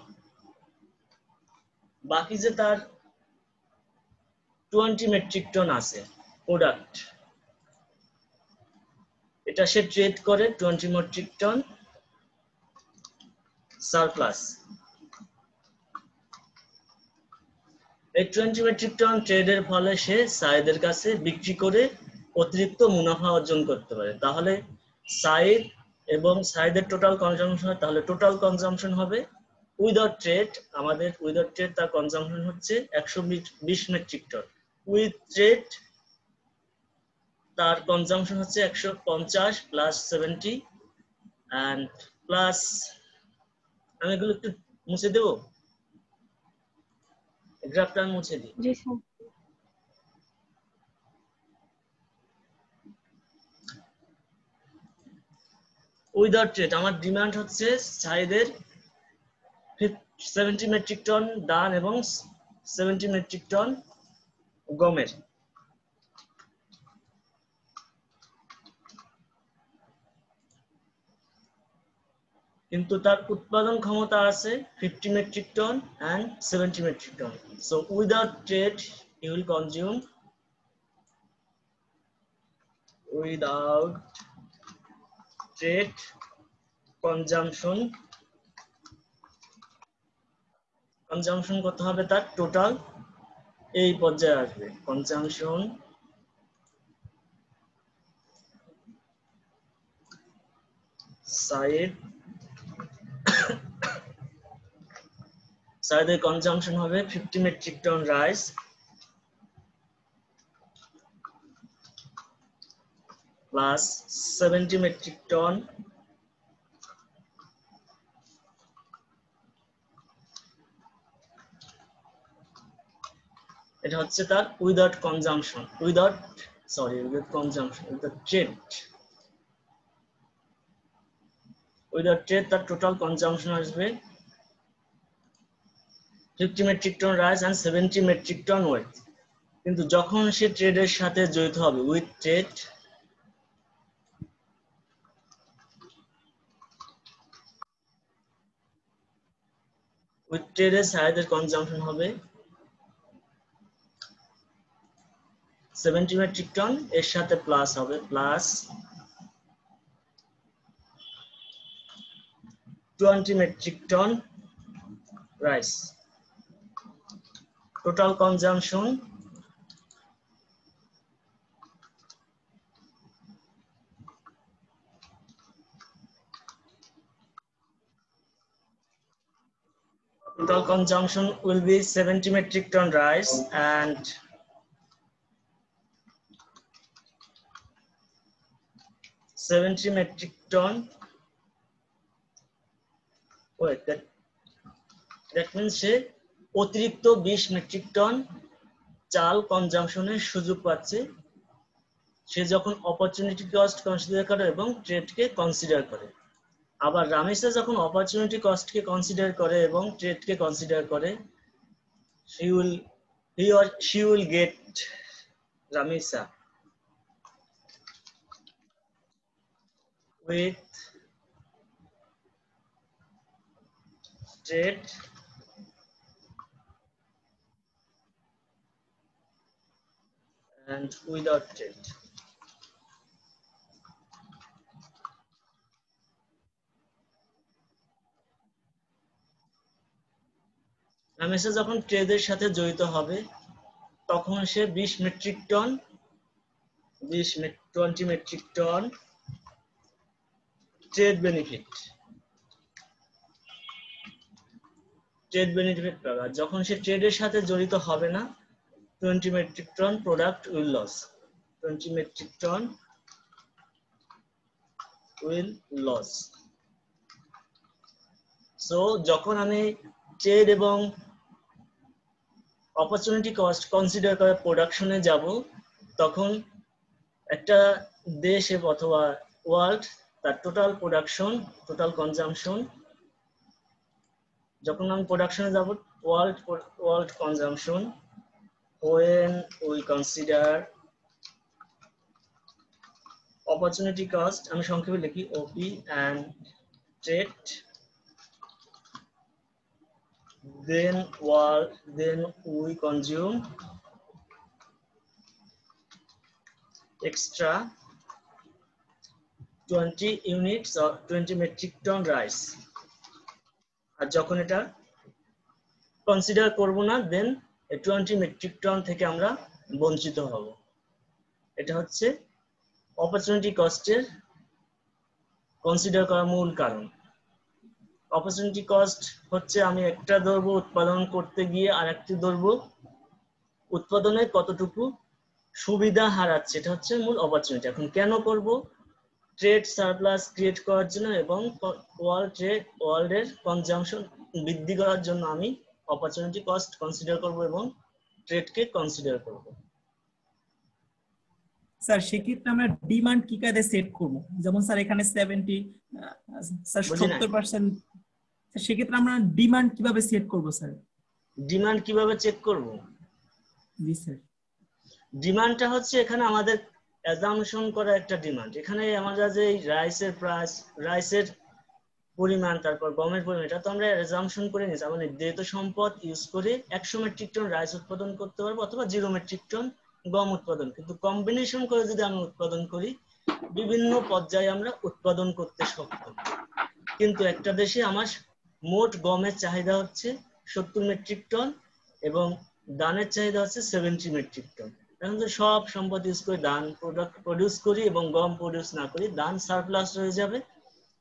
[SPEAKER 1] বাকি যে তার 20 মেট্রিক টন আছে প্রোডাক্ট, এটা সে ট্রেড করে 20 মেট্রিক টন সারপ্লাস। এই 20 মেট্রিক টন ট্রেডের ফলে সে সাইদের কাছে বিক্রি করে অতিরিক্ত মুনাফা অর্জন করতে পারে। তাহলে সাইদ এবং সাইদের টোটাল কনজাম্পশন হয়, তাহলে টোটাল কনজাম্পশন হবে উইদাউট ট্রেড। আমাদের উইদাউট ট্রেড তার কনজাম্পশন হচ্ছে 120 মেট্রিক টন। উইথ ট্রেড তার কনজাম্পশন হচ্ছে 150 প্লাস 70 এন্ড প্লাস, আমি এগুলো একটু মুছে দেব, গ্রাফটা আমি মুছে দিই।
[SPEAKER 2] জি স্যার।
[SPEAKER 1] উইদাউট ট্রেড আমার ডিমান্ড হচ্ছে সাইদের 70 মেট্রিক টন ধান এবং 70 মেট্রিক টন গমের। কিন্তু তার উৎপাদন ক্ষমতা আছে 50 metric ton and 70 metric ton. so without trade he will consume, without trade consumption কত হবে তার টোটাল এই পর্যায়ে আসবে। কনজাম্পশন সাইদের কনজাম্পশন হবে 50 metric ton rice plus 70 metric ton এটা হচ্ছে তার without consumption, without trade. Without trade তার টোটাল কনজাম্পশন আসবে 50 metric ton rice and 70 metric ton weight. কিন্তু যখন সে ট্রেডের সাথে জড়িত হবে উইথ ট্রেডের সাইদের কনজাম্পশন হবে 70 মেট্রিক টন, এর সাথে প্লাস হবে plus 20 metric ton rice. Total consumption will be 70 metric ton rice and 70 metric ton weight that means সে অতিরিক্ত 20 মেট্রিক টন চাল কনজাম্পশনের সুযোগ পাচ্ছে সে যখন অপরচুনিটি কস্ট কনসিডার করে এবং ট্রেডকে কনসিডার করে। আবার রামেসা যখন অপরচুনিটি কস্টকে কনসিডার করে এবং ট্রেডকে কনসিডার করে he or she will get Ramesa with trade and without trade. রামেসা যখন ট্রেডের সাথে জড়িত হবে তখন সে 20 metric ton 20 metric ton trade benefit পাবে। যখন সে ট্রেডের সাথে জড়িত হবে না 20 metric ton product will loss 20 metric ton will loss. So যখন আমি ট্রেড এবং অপরচুনিটি কস্ট কনসিডার করে প্রোডাকশনে যাব তখন একটা দেশ অথবা ওয়ার্ল্ড তার টোটাল প্রোডাকশন টোটাল কনজাম্পশন যখন আমি প্রোডাকশনে যাব world consumption when we consider opportunity cost আমি সংক্ষেপে লিখি OP and trade then we consume extra 20 units or 20 metric ton rice আর যখন এটা কনসিডার করব না দেন 20 মেট্রিক টন থেকে আমরা বঞ্চিত হব। এটা হচ্ছে অপরচুনিটি কস্টের কনসিডার করার মূল কারণ। অপরচুনিটি কস্ট হচ্ছে আমি একটা দ্রব্য উৎপাদন করতে গিয়ে আরেকটি দ্রব্য উৎপাদনে কতটুকু সুবিধা হারাচ্ছে এটা হচ্ছে মূল অপরচুনিটি। এখন কেন করব? ট্রেড সারপ্লাস ক্রিয়েট করার জন্য এবং ওয়ার্ল্ডের কনজাম্পশন বৃদ্ধি করার জন্য আমি অপরচুনিটি কস্ট কনসিডার করব এবং ট্রেডকে কনসিডার করব।
[SPEAKER 3] স্যার সেক্ষেত্রে আমরা ডিমান্ড কি কায়দায় সেট করব? যেমন স্যার এখানে 70 স্যার 70%, সেক্ষেত্রে আমরা ডিমান্ড কিভাবে সেট করব স্যার?
[SPEAKER 1] ডিমান্ড কিভাবে চেক করব?
[SPEAKER 3] জি স্যার।
[SPEAKER 1] ডিমান্ডটা হচ্ছে এখানে আমাদের অ্যাজাম্পশন করা একটা ডিমান্ড। এখানে আমরা যে রাইসের প্রাইস রাইসের পরিমাণ তারপর গমের পরিমাণ এটা তো আমরা অ্যাজাম্পশন করে নিয়েছি। আমরা নির্ধারিত সম্পদ ইউজ করে 100 মেট্রিক টন রাইস উৎপাদন করতে পারবো অথবা 0 মেট্রিক টন গম উৎপাদন। কিন্তু কম্বিনেশন করে যদি আমরা উৎপাদন করি বিভিন্ন পর্যায়ে আমরা উৎপাদন করতে সক্ষম। কিন্তু একটা দেশে আমার মোট গমের চাহিদা হচ্ছে 70 মেট্রিক টন এবং ধানের চাহিদা হচ্ছে 70 মেট্রিক টন। এখন তো সব সম্পদ ইউজ করে ধান প্রডিউস করি এবং গম প্রডিউস না করি, ধান সারপ্লাস হয়ে যাবে,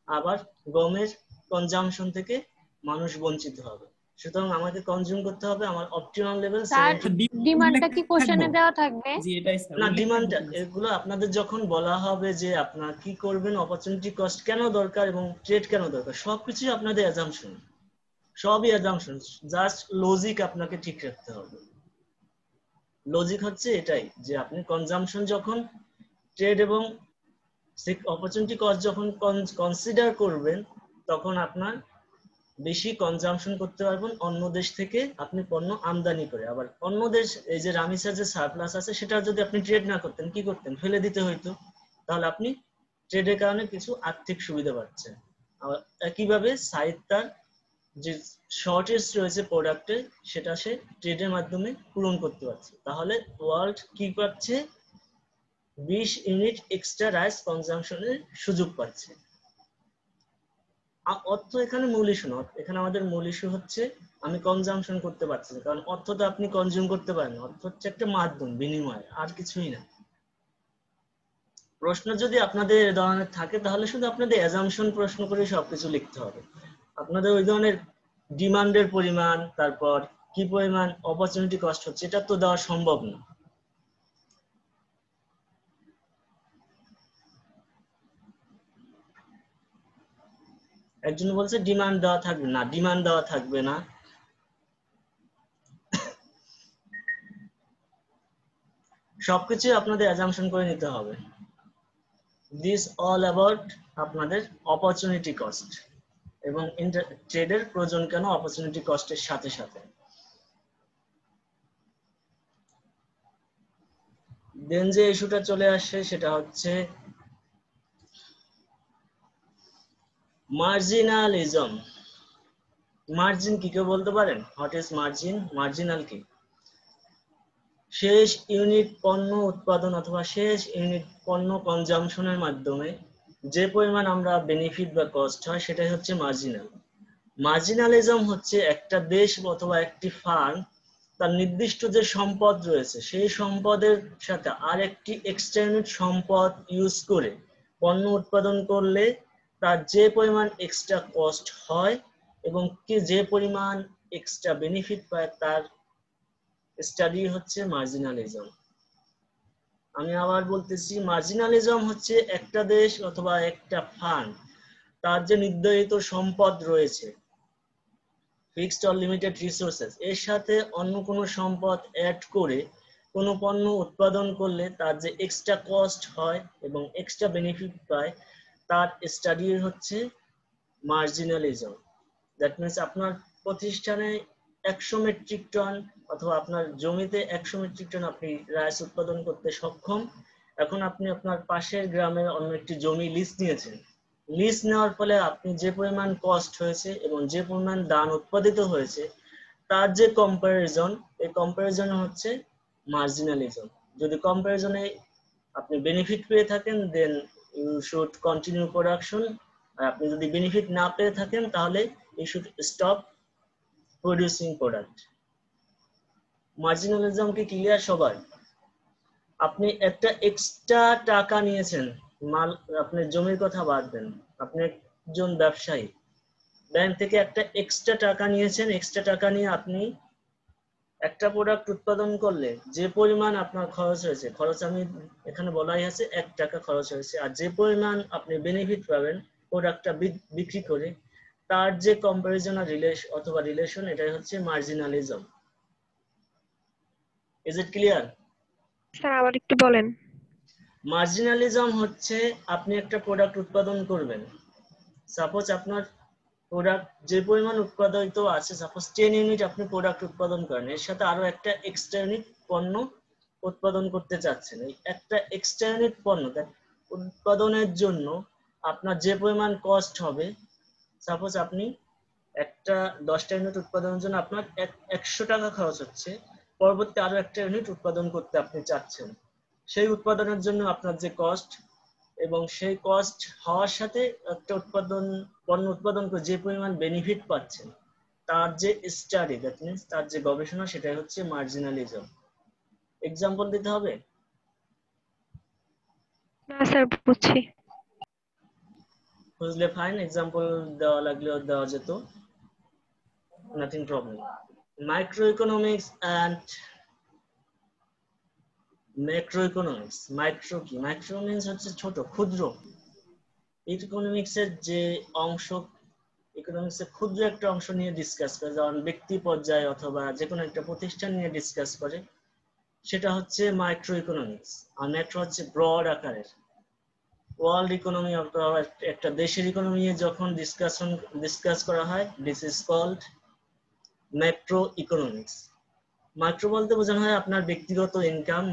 [SPEAKER 1] আবার গমের কনজাম্পশন থেকে মানুষ বঞ্চিত হবে। সুতরাং আমাকে কনজিউম করতে হবে আমার অপটিমাম লেভেল 70।
[SPEAKER 2] ডিমান্ডটা কি কোশ্চেনে দেওয়া থাকবে?
[SPEAKER 3] জি এটাই স্যার।
[SPEAKER 1] না ডিমান্ডটা এগুলো আপনাদের যখন বলা হবে যে আপনারা কি করবেন, অপরচুনিটি কস্ট কেন দরকার এবং ট্রেড কেন দরকার, সবকিছু আপনাদের অ্যাজাম্পশন, সবই অ্যাজাম্পশন, জাস্ট লজিক আপনাকে ঠিক রাখতে হবে। লজিক হচ্ছে এটাই যে আপনি কনজাম্পশন যখন ট্রেড এবং অপরচুনিটি কস্ট যখন কনসিডার করবেন তখন আপনার বেশি কনজাম্পশন করতে পারবেন অন্য দেশ থেকে আপনি পণ্য আমদানি করে। আবার অন্য দেশ এই যে রামিসার যে সারপ্লাস আছে সেটা যদি আপনি ট্রেড না করতেন কি করতেন? ফেলে দিতে হইতো। তাহলে আপনি ট্রেডের কারণে কিছু আর্থিক সুবিধা পাচ্ছেন। আবার একইভাবে সাইডটার যে শর্টেজ রয়েছে প্রোডাক্টে সেটা সে ট্রেডের মাধ্যমে পূরণ করতে পারছে। তাহলে ওয়ার্ল্ড কি পাচ্ছে? 20 ইউনিট এক্সট্রা রাইস কনজাম্পশনের সুযোগ পাচ্ছে। অর্থ এখানে মূল ইস্যু না, এখানে আমাদের মূল ইস্যু হচ্ছে আমি কনজাম্পশন করতে পারছি না, কারণ অর্থ তো আপনি কনজিউম করতে পারেন, অর্থ হচ্ছে একটা মাধ্যম বিনিময়, আর কিছুই না। প্রশ্ন যদি আপনাদের এই ধরনের থাকে তাহলে শুধু আপনাদের অ্যাজাম্পশন প্রশ্ন করে সবকিছু লিখতে হবে। আপনাদের ওই ধরনের ডিমান্ডের পরিমাণ তারপর কি পরিমাণ অপরচুনিটি কস্ট হচ্ছে এটা তো দেওয়া সম্ভব না। একজন বলছে ডিমান্ড দেওয়া থাকবে না, ডিমান্ড দেওয়া থাকবে না। সবকিছু আপনাদের অ্যাজাম্পশন করে নিতে হবে। দিস অল অ্যাবাউট আপনাদের অপরচুনিটি কস্ট এবং ট্রেডের প্রয়োজন কেন অপরচুনিটি কস্টের সাথে সাথে। দেন যে ইস্যুটা চলে আসে সেটা হচ্ছে মার্জিনালিজম। মার্জিন কি কেউ বলতে পারেন? What is margin? মার্জিনাল কি? শেষ ইউনিট পণ্য উৎপাদন অথবা শেষ ইউনিট পণ্য কনজাম্পশনের মাধ্যমে যে পরিমাণ আমরা বেনিফিট বা কস্ট হয় সেটাই হচ্ছে মার্জিনাল। মার্জিনালিজম হচ্ছে একটা দেশ অথবা একটি ফার্ম তার নির্দিষ্ট যে সম্পদ রয়েছে সেই সম্পদের সাথে আরেকটি এক্সট্রা ইউনিট সম্পদ ইউজ করে পণ্য উৎপাদন করলে তার যে পরিমাণ এক্সট্রা কস্ট হয় এবং কি যে পরিমাণ এক্সট্রা বেনিফিট পায় তার স্টাডি হচ্ছে মার্জিনালিজম। আমি আবার বলতেছি, মার্জিনালিজম হচ্ছে একটা দেশ অথবা একটা ফার্ম তার যে নির্ধারিত সম্পদ রয়েছে, ফিক্সড অর লিমিটেড রিসোর্সেস, এর সাথে অন্য কোনো সম্পদ অ্যাড করে কোনো পণ্য উৎপাদন করলে তার যে এক্সট্রা কস্ট হয় এবং এক্সট্রা বেনিফিট পায় তার স্টাডি হচ্ছে মার্জিনালিজম। দ্যাট মিনস আপনার প্রতিষ্ঠানে 100 মেট্রিক টন অথবা আপনার জমিতে 100 মেট্রিক টন আপনি রাইস উৎপাদন করতে সক্ষম। এখন আপনি আপনার পাশের গ্রামের অন্য একটি জমি লিজ নিয়েছেন। লিজ নেওয়ার ফলে আপনি যে পরিমাণ কস্ট হয়েছে এবং যে পরিমাণ ধান উৎপাদিত হয়েছে তার যে কম্পারিজন, এই কম্পারিজন হচ্ছে মার্জিনালিজম। যদি কম্পারিজনে আপনি বেনিফিট পেয়ে থাকেন then you should continue production, আর আপনি যদি বেনিফিট না পেয়ে থাকেন তাহলে you should stop producing product. Marginalism কি ক্লিয়ার সবার? আপনি একটা এক্সট্রা টাকা নিয়েছেন, মাল আপনার জমির কথা বাদ দেন, আপনি একজন ব্যবসায়ী, ব্যাংক থেকে একটা এক্সট্রা টাকা নিয়েছেন, এক্সট্রা টাকা নিয়ে আপনি একটা প্রোডাক্ট উৎপাদন করলে যে পরিমাণ আপনার খরচ হয়েছে, খরচ আমি এখানে বলাই আছে 1 টাকা খরচ হয়েছে, আর যে পরিমাণ আপনি বেনিফিট পাবেন প্রোডাক্টটা বিক্রি করে তার যে কম্পারিজন আর রিলেশন এটাই হচ্ছে marginalism. Is it clear?
[SPEAKER 4] Sir আবার একটু বলেন।
[SPEAKER 1] মার্জিনালিজম হচ্ছে আপনি একটা প্রোডাক্ট উৎপাদন করবেন, সাপোজ আপনার প্রোডাক্ট যে পরিমাণ উৎপাদিত আছে, সাপোজ 10 ইউনিট আপনি প্রোডাক্ট উৎপাদন করেন, এর সাথে আরো একটা এক্সট্রা ইউনিট পণ্য উৎপাদন করতে চাচ্ছেন। এই একটা এক্সট্রা ইউনিট পণ্য উৎপাদনের জন্য আপনার যে পরিমাণ কস্ট হবে, সাপোজ আপনি একটা 10টা ইউনিট উৎপাদনের জন্য আপনার 100 টাকা খরচ হচ্ছে, পরবর্তী আরো একটা ইউনিট উৎপাদন করতে আপনি চাচ্ছেন, সেই উৎপাদনের জন্য আপনার যে কস্ট এবং সেই কস্ট হওয়ার সাথে একটা পণ্য উৎপাদন করে যে পরিমাণ বেনিফিট পাচ্ছেন তার যে স্টাডি, দ্যাট মিনস তার যে গবেষণা, সেটাই হচ্ছে মার্জিনালিজম। এক্সাম্পল দিতে হবে?
[SPEAKER 4] না স্যার বুঝছি।
[SPEAKER 1] বুঝলে ফাইন, এক্সাম্পল দেওয়া লাগলেও দেওয়া যেত, nothing problem. Micro economics and macro economics. Micro কি? মাইক্রো মিনস হচ্ছে ছোট, ক্ষুদ্র। ইকোনমিক্স এর যে অংশ, ইকোনমিক্স এর ক্ষুদ্র একটা অংশ নিয়ে ডিসকাস করে, যেমন ব্যক্তি পর্যায়ে অথবা যে কোনো একটা প্রতিষ্ঠান নিয়ে ডিসকাস করে, সেটা হচ্ছে মাইক্রো ইকোনমিক্স। আর ম্যাক্রো হচ্ছে ব্রড আকারের, ওয়ার্ল্ড ইকোনমি অথবা একটা দেশের ইকোনমি নিয়ে যখন ডিসকাস করা হয়, this is called macro economics. Micro বলতে বোঝানো হয় আপনার ব্যক্তিগত ইনকাম,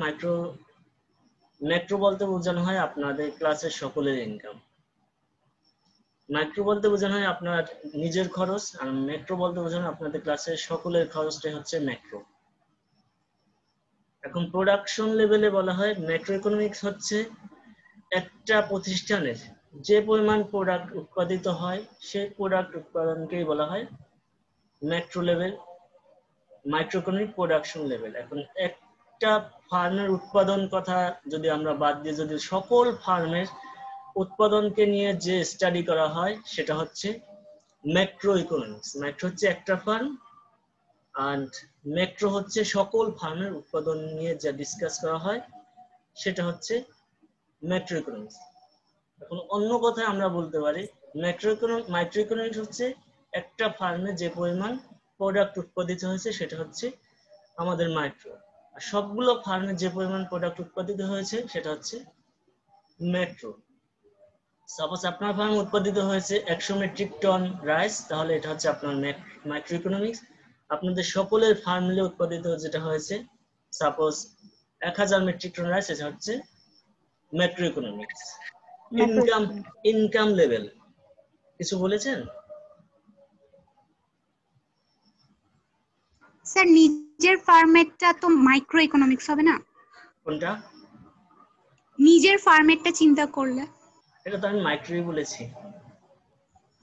[SPEAKER 1] ম্যাক্রো বলতে বোঝানো হয় আপনাদের ক্লাসের সকলের ইনকাম। মাইক্রো বলতে বোঝানো হয় আপনার নিজের খরচ, আর ম্যাক্রো বলতে বোঝানো আপনাদের ক্লাসের সকলের খরচটাই হচ্ছে ম্যাক্রো। এখন প্রোডাকশন লেভেলে বলা হয় ম্যাক্রো ইকোনমিক্স হচ্ছে একটা প্রতিষ্ঠানের যে পরিমাণ প্রোডাক্ট উৎপাদিত হয় সেই প্রোডাক্ট উৎপাদনকেই বলা হয় macro level, micro economic production level. এখন একটা ফার্মের উৎপাদন কথা যদি আমরা বাদ দিয়ে যদি সকল ফার্মের উৎপাদনকে নিয়ে যে স্টাডি করা হয় সেটা হচ্ছে ম্যাক্রো ইকোনমিক্স। ম্যাক্রো হচ্ছে একটা ফার্ম and ম্যাক্রো হচ্ছে সকল ফার্মের উৎপাদন নিয়ে যা ডিসকাস করা হয় সেটা হচ্ছে ম্যাক্রো ইকোনমিক্স। এখন অন্য কথায় আমরা বলতে পারি মাইক্রো ইকোনমিক্স হচ্ছে একটা ফার্মে যে পরিমাণ প্রোডাক্ট উৎপাদিত হয়েছে সেটা হচ্ছে আমাদের মাইক্রো, আর সবগুলো ফার্মে যে পরিমাণ প্রোডাক্ট উৎপাদিত হয়েছে সেটা হচ্ছে ম্যাক্রো। সাপোজ আপনার ফার্মে উৎপাদিত হয়েছে 100 মেট্রিক টন রাইস, তাহলে এটা হচ্ছে আপনার মাইক্রো ইকোনমিক্স। আপনাদের সকলের ফার্ম মিলে উৎপাদিত যেটা হয়েছে সাপোজ 1000 মেট্রিক টন রাইস, এটা হচ্ছে ম্যাক্রো ইকোনমিক্স। ইনকাম লেভেল কিছু বলেছেন?
[SPEAKER 5] স্যার নিজের ফার্মেরটা তো মাইক্রো ইকোনমিক্স হবে না?
[SPEAKER 1] কোনটা?
[SPEAKER 5] নিজের ফার্মেরটা চিন্তা করলে।
[SPEAKER 1] এটা তো আমি মাইক্রোই বলেছি।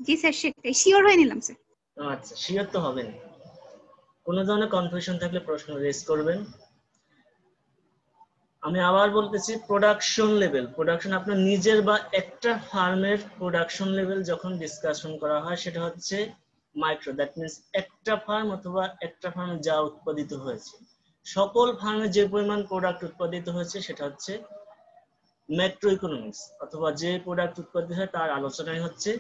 [SPEAKER 5] জি স্যার, সেটাই শিওর হয়ে নিলাম স্যার।
[SPEAKER 1] আচ্ছা, শিওর তো হবেন। কোনো ধরনের কনফিউশন থাকলে প্রশ্ন রেজ করবেন। আমি আবার বলতেছি, প্রোডাকশন লেভেল, প্রোডাকশন আপনার নিজের বা একটা ফার্মের প্রোডাকশন লেভেল যখন ডিসকাশন করা হয় সেটা হচ্ছে মাইক্রো। দ্যাট মিনস একটা ফার্ম অথবা একটা ফার্মে যা উৎপাদিত হয়েছে, সকল ফার্মে যে পরিমাণ প্রোডাক্ট উৎপাদিত হয়েছে সেটা হচ্ছে ম্যাক্রো ইকোনমিক্স, অথবা যে প্রোডাক্ট উৎপাদিত হয় তার আলোচনাই হচ্ছে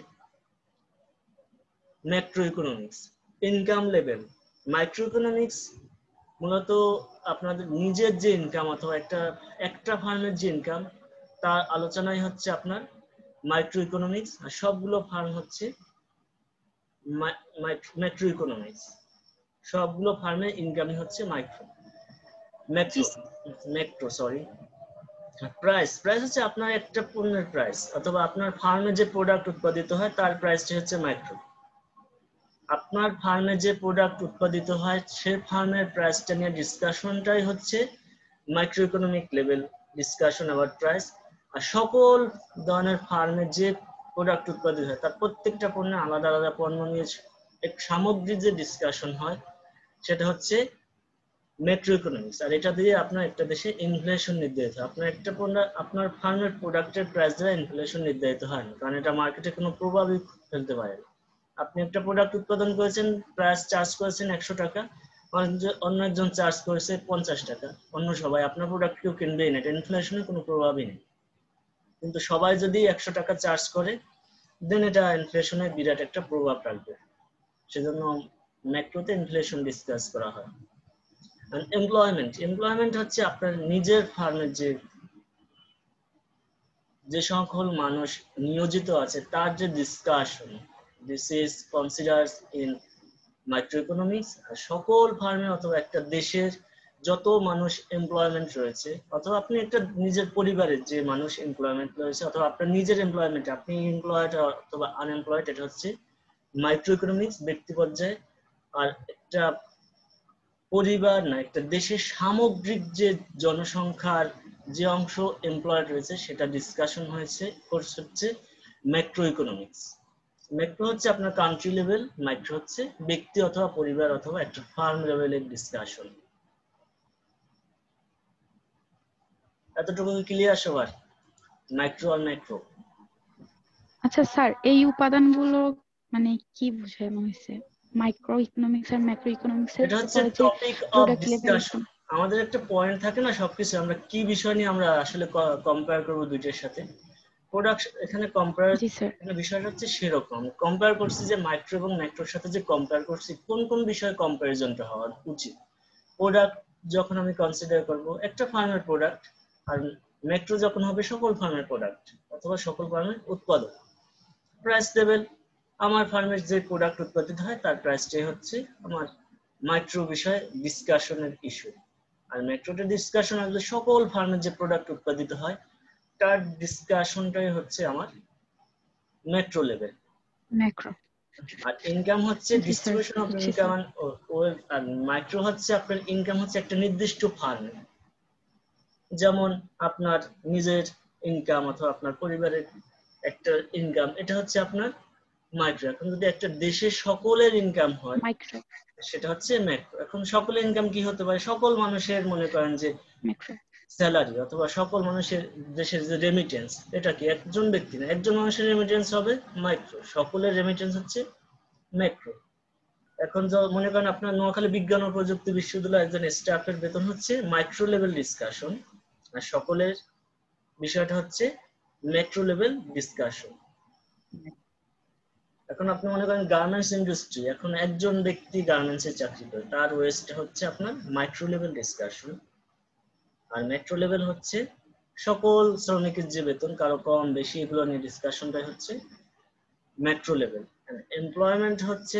[SPEAKER 1] macro economics. Income level, micro economics মূলত আপনাদের নিজের যে ইনকাম অথবা একটা ফার্মের যে ইনকাম তার আলোচনাই হচ্ছে আপনার মাইক্রো ইকোনমিক্স, আর সবগুলো ফার্ম হচ্ছে ম্যাক্রো ইকোনমিক্স। সবগুলো ফার্মের ইনকামই হচ্ছে ম্যাক্রো সরি। প্রাইস হচ্ছে আপনার একটা পণ্যের প্রাইস, অথবা আপনার ফার্মে যে প্রোডাক্ট উৎপাদিত হয় তার প্রাইসটি হচ্ছে মাইক্রো। আপনার ফার্মে যে প্রোডাক্ট উৎপাদিত হয় সে ফার্মের প্রাইসটা নিয়ে ডিসকাশনটাই হচ্ছে micro economic level discussion about price. আর সকল ধরনের ফার্মে যে প্রোডাক্ট উৎপাদিত হয় তার প্রত্যেকটা পণ্যে আলাদা আলাদা পণ্য নিয়ে এক সামগ্রিক যে ডিসকাশন হয় সেটা হচ্ছে ম্যাক্রো ইকোনমিক্স। আর এটা দিয়ে আপনার একটা দেশে ইনফ্লেশন নির্ধারিত হয়। আপনার একটা পণ্য, আপনার ফার্মের প্রোডাক্টের প্রাইস দ্বারা ইনফ্লেশন নির্ধারিত হয় না, কারণ এটা মার্কেটে কোনো প্রভাবই ফেলতে পারে না। আপনি একটা প্রোডাক্ট উৎপাদন করেছেন, প্রাইস চার্জ করেছেন 100 টাকা, অন্য একজন চার্জ করেছে 50 টাকা, অন্য সবাই আপনার প্রোডাক্ট কেউ কিনবেই না, এটা ইনফ্লেশনের কোনো প্রভাবই নেই। কিন্তু সবাই যদি 100 টাকা চার্জ করে দেন এটা ইনফ্লেশনে বিরাট একটা প্রভাব রাখবে। সেজন্য ম্যাক্রোতে ইনফ্লেশন ডিসকাস করা হয়। এমপ্লয়মেন্ট হচ্ছে আপনার নিজের ফার্মের যে সকল মানুষ নিয়োজিত আছে তার যে discussion, this is considered in micro economics. আর সকল ফার্মে অথবা একটা দেশের যত মানুষ এমপ্লয়মেন্ট রয়েছে, অথবা আপনি একটা নিজের পরিবারের যে মানুষ এমপ্লয়মেন্ট রয়েছে, অথবা আপনার নিজের এমপ্লয়মেন্ট, আপনি এমপ্লয়েড অথবা আনএমপ্লয়েড, এটা হচ্ছে মাইক্রো ইকোনমিক্স ব্যক্তি পর্যায়ে। আর একটা পরিবার না, একটা দেশের সামগ্রিক যে জনসংখ্যার যে অংশ এমপ্লয়েড রয়েছে সেটা ডিসকাশন হচ্ছে ম্যাক্রো ইকোনমিক্স। ম্যাক্রো হচ্ছে আপনার কান্ট্রি লেভেল, মাইক্রো হচ্ছে ব্যক্তি অথবা পরিবার অথবা একটা ফার্ম লেভেলের ডিসকাশন। এতটুকু ক্লিয়ার সবার? মাইক্রো আর ম্যাক্রো।
[SPEAKER 6] আচ্ছা স্যার, এই উপাদানগুলো মানে কি বোঝায় মনে হচ্ছে? মাইক্রো ইকোনমিক্স আর ম্যাক্রো ইকোনমিক্স এর
[SPEAKER 1] এটা হচ্ছে টপিক অফ ডিসকাশন। আমাদের একটা পয়েন্ট থাকে না, সবকিছু আমরা কি বিষয় নিয়ে আমরা আসলে কম্পেয়ার করব দুইটার সাথে। প্রোডাকশন এখানে কম্পেয়ার, এখানে বিষয়টা হচ্ছে সেরকম কম্পেয়ার করছি যে মাইক্রো এবং ম্যাক্রোর সাথে যে কম্পেয়ার করছি কোন কোন বিষয়ে কম্প্যারিজনটা হওয়া উচিত। প্রোডাক্ট যখন আমি কনসিডার করব একটা ফার্মের প্রোডাক্ট, আর ম্যাক্রো যখন হবে সকল ফার্মের প্রোডাক্ট অথবা সকল ফার্মের উৎপাদন। প্রাইস লেভেল, আমার ফার্মের যে প্রোডাক্ট উৎপাদিত হয় তার প্রাইসটাই হচ্ছে আমার মাইক্রো বিষয়ে ডিসকাশনের ইস্যু। আর ম্যাক্রোতে ডিসকাশন আসলে সকল ফার্মের যে প্রোডাক্ট উৎপাদিত হয় তার ডিসকাশনটাই হচ্ছে আমার ম্যাক্রো লেভেল।
[SPEAKER 6] ম্যাক্রো।
[SPEAKER 1] আর ইনকাম হচ্ছে ডিস্ট্রিবিউশন অফ ইনকাম, আর মাইক্রো হচ্ছে আপনার ইনকাম হচ্ছে একটা নির্দিষ্ট ফার্মে, যেমন আপনার নিজের ইনকাম অথবা আপনার পরিবারের একটা ইনকাম, এটা হচ্ছে আপনার মাইক্রো। এখন যদি একটা দেশের সকলের ইনকাম হয়
[SPEAKER 6] মাইক্রো,
[SPEAKER 1] সেটা হচ্ছে ম্যাক্রো। এখন সকলের ইনকাম কি হতে পারে? সকল মানুষের মনে করেন যে স্যালারি, অথবা সকল মানুষের দেশের যে রেমিটেন্স, এটা কি একজন ব্যক্তি না, একজন মানুষের রেমিটেন্স হবে মাইক্রো, সকলের রেমিটেন্স হচ্ছে ম্যাক্রো। এখন মনে করেন আপনার নোয়াখালী বিজ্ঞান ও প্রযুক্তি বিশ্ববিদ্যালয় একজন স্টাফের বেতন হচ্ছে মাইক্রো লেভেল ডিসকাশন, আর সকলের বিষয়টা হচ্ছে ম্যাক্রো লেভেল ডিসকাশন। এখন আপনি মনে করেন গার্মেন্টস ইন্ডাস্ট্রি, এখন একজন ব্যক্তি গার্মেন্টসে চাকরি করে, তার ওয়েস্ট হচ্ছে আপনার মাইক্রো লেভেল ডিসকাশন। আর ম্যাক্রো লেভেল হচ্ছে সকল শ্রমিকের যে বেতন, কারো কম বেশি, এগুলো নিয়ে ডিসকাশনটাই হচ্ছে ম্যাক্রো লেভেল। এমপ্লয়মেন্ট হচ্ছে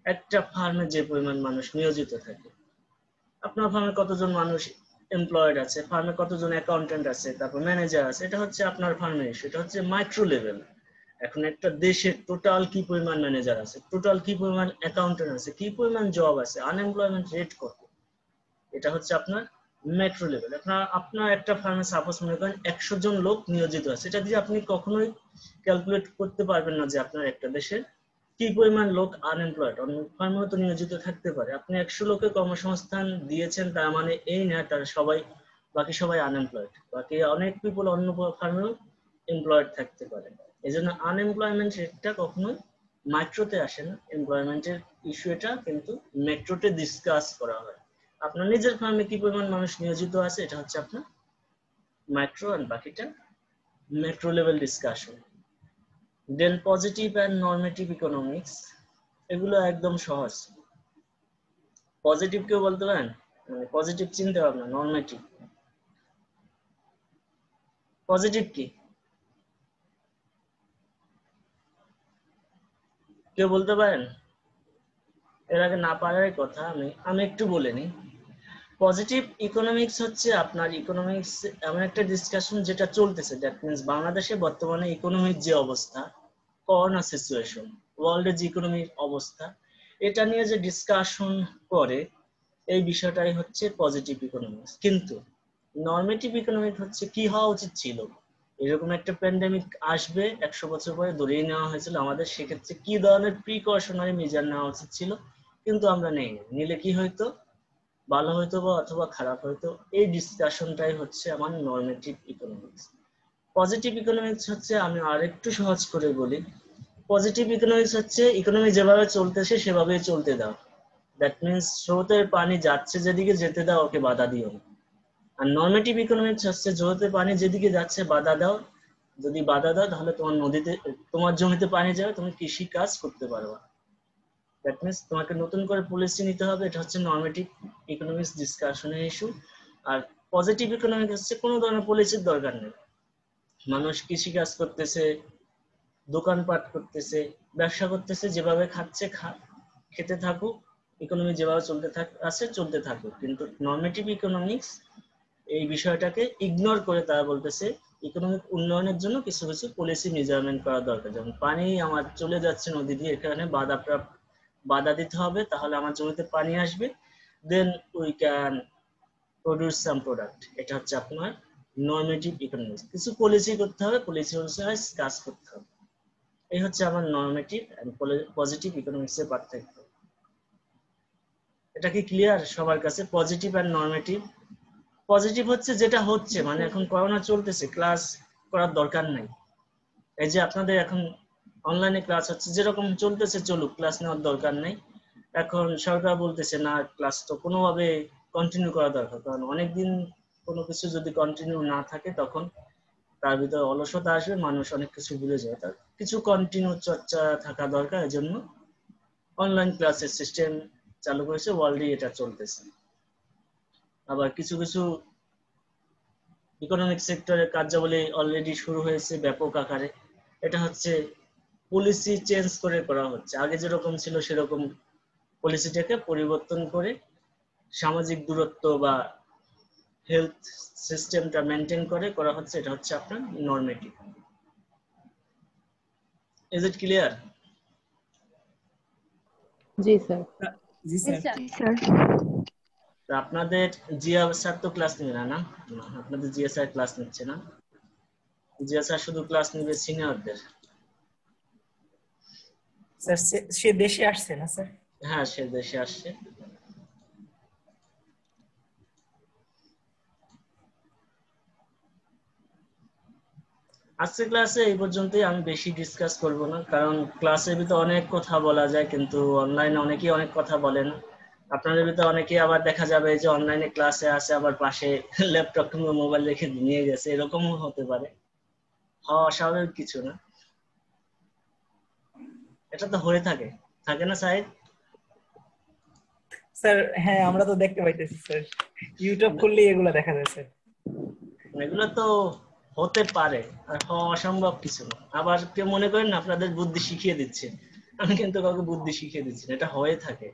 [SPEAKER 1] একটা ফার্মে যে পরিমাণ মানুষ নিয়োজিত থাকে, আপনার ফার্মে কতজন মানুষ এমপ্লয়েড আছে, ফার্মে কতজন অ্যাকাউন্টেন্ট আছে, তারপর ম্যানেজার আছে, এটা হচ্ছে আপনার ফার্মে ইস্যু, এটা হচ্ছে মাইক্রো লেভেল। এখন একটা দেশের টোটাল কি পরিমাণ ম্যানেজার আছে, টোটাল কি পরিমাণ অ্যাকাউন্টেন্ট আছে, কি পরিমাণ জব আছে, আনএমপ্লয়মেন্ট রেট কত, এটা হচ্ছে আপনার ম্যাক্রো লেভেল। আপনার একটা ফার্মে সাপোজ মনে করেন 100 জন লোক নিয়োজিত আছে, এটা দিয়ে আপনি কখনোই ক্যালকুলেট করতে পারবেন না যে আপনার একটা দেশে কি পরিমাণ লোক আনএমপ্লয়েড। অন্য ফার্মেও তো নিয়োজিত থাকতে পারে। আপনি 100 লোকের কর্মসংস্থান দিয়েছেন, তার মানে এই না তারা সবাই, বাকি সবাই আনএমপ্লয়েড, বাকি অনেক পিপল অন্য ফার্মেও এমপ্লয়েড থাকতে পারে। এই জন্য আনএমপ্লয়মেন্ট রেটটা কখনোই মাইক্রোতে আসে না, এমপ্লয়মেন্টের ইস্যুটা কিন্তু ম্যাক্রোতে ডিসকাস করা হয়। আপনার নিজের ফার্মে কি পরিমাণ মানুষ নিয়োজিত আছে, এটা হচ্ছে আপনার মাইক্রো, আর বাকিটা macro level discussion. Then positive and normative economics, এগুলো একদম সহজ। পজিটিভ কেউ বলতে পারেন, মানে পজিটিভ চিন্তা ভাবনা। নরমেটিভ, পজিটিভ কি কেউ বলতে পারেন? এর আগে না পারার কথা আমি একটু বলে নিই। পজিটিভ ইকোনমিক্স হচ্ছে আপনার ইকোনমিক্স এমন একটা ডিসকাশন যেটা চলতেছে, দ্যাট মিনস বাংলাদেশে বর্তমানে ইকোনমিক যে অবস্থা, করোনা সিচুয়েশন, ওয়ার্ল্ডের যে ইকোনমিক অবস্থা, এটা নিয়ে যে ডিসকাশন করে, এই বিষয়টাই হচ্ছে পজিটিভ ইকোনমিক্স। কিন্তু নরমেটিভ ইকোনমিক্স হচ্ছে কি হওয়া উচিত ছিল, এরকম একটা প্যান্ডেমিক আসবে 100 বছর পরে ধরেই নেওয়া হয়েছিল আমাদের, সেক্ষেত্রে কি ধরনের প্রিকশনারি মেজার নেওয়া উচিত ছিল, কিন্তু আমরা নেইনি। নিলে কি হয়তো, ভালো হয়তো বা অথবা খারাপ হয়তো, এই ডিসকাশনটাই হচ্ছে আমার নরমেটিভ ইকোনমিক্স। পজিটিভ ইকোনমিক্স হচ্ছে, আমি আরেকটু সহজ করে বলি, পজিটিভ ইকোনমিক্স হচ্ছে ইকোনমি যেভাবে চলতেছে সেভাবেই চলতে দাও, দ্যাট মিনস স্রোতের পানি যাচ্ছে যেদিকে যেতে দাও, ওকে বাধা দিও না। আর নরমেটিভ ইকোনমিক্স হচ্ছে স্রোতের পানি যেদিকে যাচ্ছে বাধা দাও, যদি বাধা দাও তাহলে তোমার নদীতে, তোমার জমিতে পানি যাবে, তুমি কৃষি কাজ করতে পারবা। দ্যাট মিনস তোমাকে নতুন করে পলিসি নিতে হবে, এটা হচ্ছে নরমেটিভ ইকোনমিক্স ডিসকাশনের ইস্যু। আর পজিটিভ ইকোনমিক্স হচ্ছে কোনো ধরনের পলিসির দরকার নেই, মানুষ কৃষি কাজ করতেছে, দোকানপাট করতেছে, ব্যবসা করতেছে, যেভাবে খাচ্ছে খেতে থাকুক, ইকোনমি যেভাবে চলতে থাকুক। কিন্তু নরমেটিভ ইকোনমিক্স এই বিষয়টাকে ইগনোর করে তারা বলতেছে ইকোনমিক উন্নয়নের জন্য কিছু কিছু পলিসি মেজারমেন্ট করা দরকার। যেমন পানি আমার চলে যাচ্ছে নদী দিয়ে, এখানে বাধা দিতে হবে, তাহলে আমার জমিতে পানি আসবে, then we can produce some product. এটা হচ্ছে আপনার নরমেটিভ ইকোনমিক্স। কিছু পলিসি করতে হবে, পলিসি অনুসারে কাজ করতে হবে। এই হচ্ছে আমার নরমেটিভ এন্ড পজিটিভ ইকোনমিক্স এর পার্থক্য। এটা কি ক্লিয়ার সবার কাছে? Positive and নরমেটিভ। পজিটিভ হচ্ছে যেটা হচ্ছে, মানে এখন করোনা চলতেছে, ক্লাস করার দরকার নাই। এই যে আপনাদের এখন অনলাইনে ক্লাস হচ্ছে, যেরকম চলতেছে চলুক, ক্লাস নেওয়ার দরকার নেই। এখন সরকার বলতেছে না, ক্লাস তো কোনোভাবে কন্টিনিউ করা দরকার, কারণ অনেকদিন কোনো কিছু যদি কন্টিনিউ না থাকে তখন তার ভিতরে অলসতা আসবে, মানুষ অনেক কিছু ভুলে যাবে। তার কিছু কন্টিনিউ চর্চা থাকা দরকার, এই জন্য অনলাইন ক্লাসের সিস্টেম চালু করেছে, ওয়ার্ল্ডে এটা চলতেছে। আবার কিছু কিছু ইকোনমিক সেক্টরের কার্যাবলী অলরেডি শুরু হয়েছে ব্যাপক আকারে। এটা হচ্ছে পলিসি চেঞ্জ করে করা হচ্ছে, আগে যেরকম ছিল সেরকম পলিসিটাকে পরিবর্তন করে সামাজিক দূরত্ব বা হেলথ সিস্টেমটা মেনটেন করে করা হচ্ছে। এটা হচ্ছে আপনার নরমেটিভ। Is it clear?
[SPEAKER 7] জি স্যার।
[SPEAKER 3] জি স্যার।
[SPEAKER 4] জি স্যার।
[SPEAKER 1] আপনাদের জিয়া স্যার তো ক্লাস নেবে না? না, আপনাদের জিয়া স্যার ক্লাস নিচ্ছে না। জিয়া স্যার শুধু ক্লাস নেবে সিনিয়রদের।
[SPEAKER 3] স্যার সে দেশে আসছে না স্যার?
[SPEAKER 1] হ্যাঁ, সে দেশে আসছে। আজকে ক্লাসে এই পর্যন্তই, আমি বেশি ডিসকাস করব না, কারণ ক্লাসের ভিতরে অনেক কথা বলা যায়, কিন্তু অনলাইনে অনেকেই অনেক কথা বলেন। আপনাদের ভিতরে অনেকেই আবার দেখা যাবে যে অনলাইনে ক্লাসে আসে আবার পাশে ল্যাপটপ কিংবা মোবাইল রেখে নিয়ে গেছে, এরকমও হতে পারে, হওয়া স্বাভাবিক কিছু না। এটা তো হয়ে থাকে, থাকে না সাইদ?
[SPEAKER 3] স্যার হ্যাঁ আমরা তো দেখতে পাইতেছি স্যার, ইউটিউব খুললেই এগুলো দেখা যায় স্যার।
[SPEAKER 1] এগুলো তো হতে পারে, আর হওয়া অসম্ভব কিছু না। আবার কেউ মনে করেন না আপনাদের বুদ্ধি শিখিয়ে দিচ্ছে, আমি কিন্তু কাউকে বুদ্ধি শিখিয়ে দিচ্ছি না, এটা হয়ে থাকে।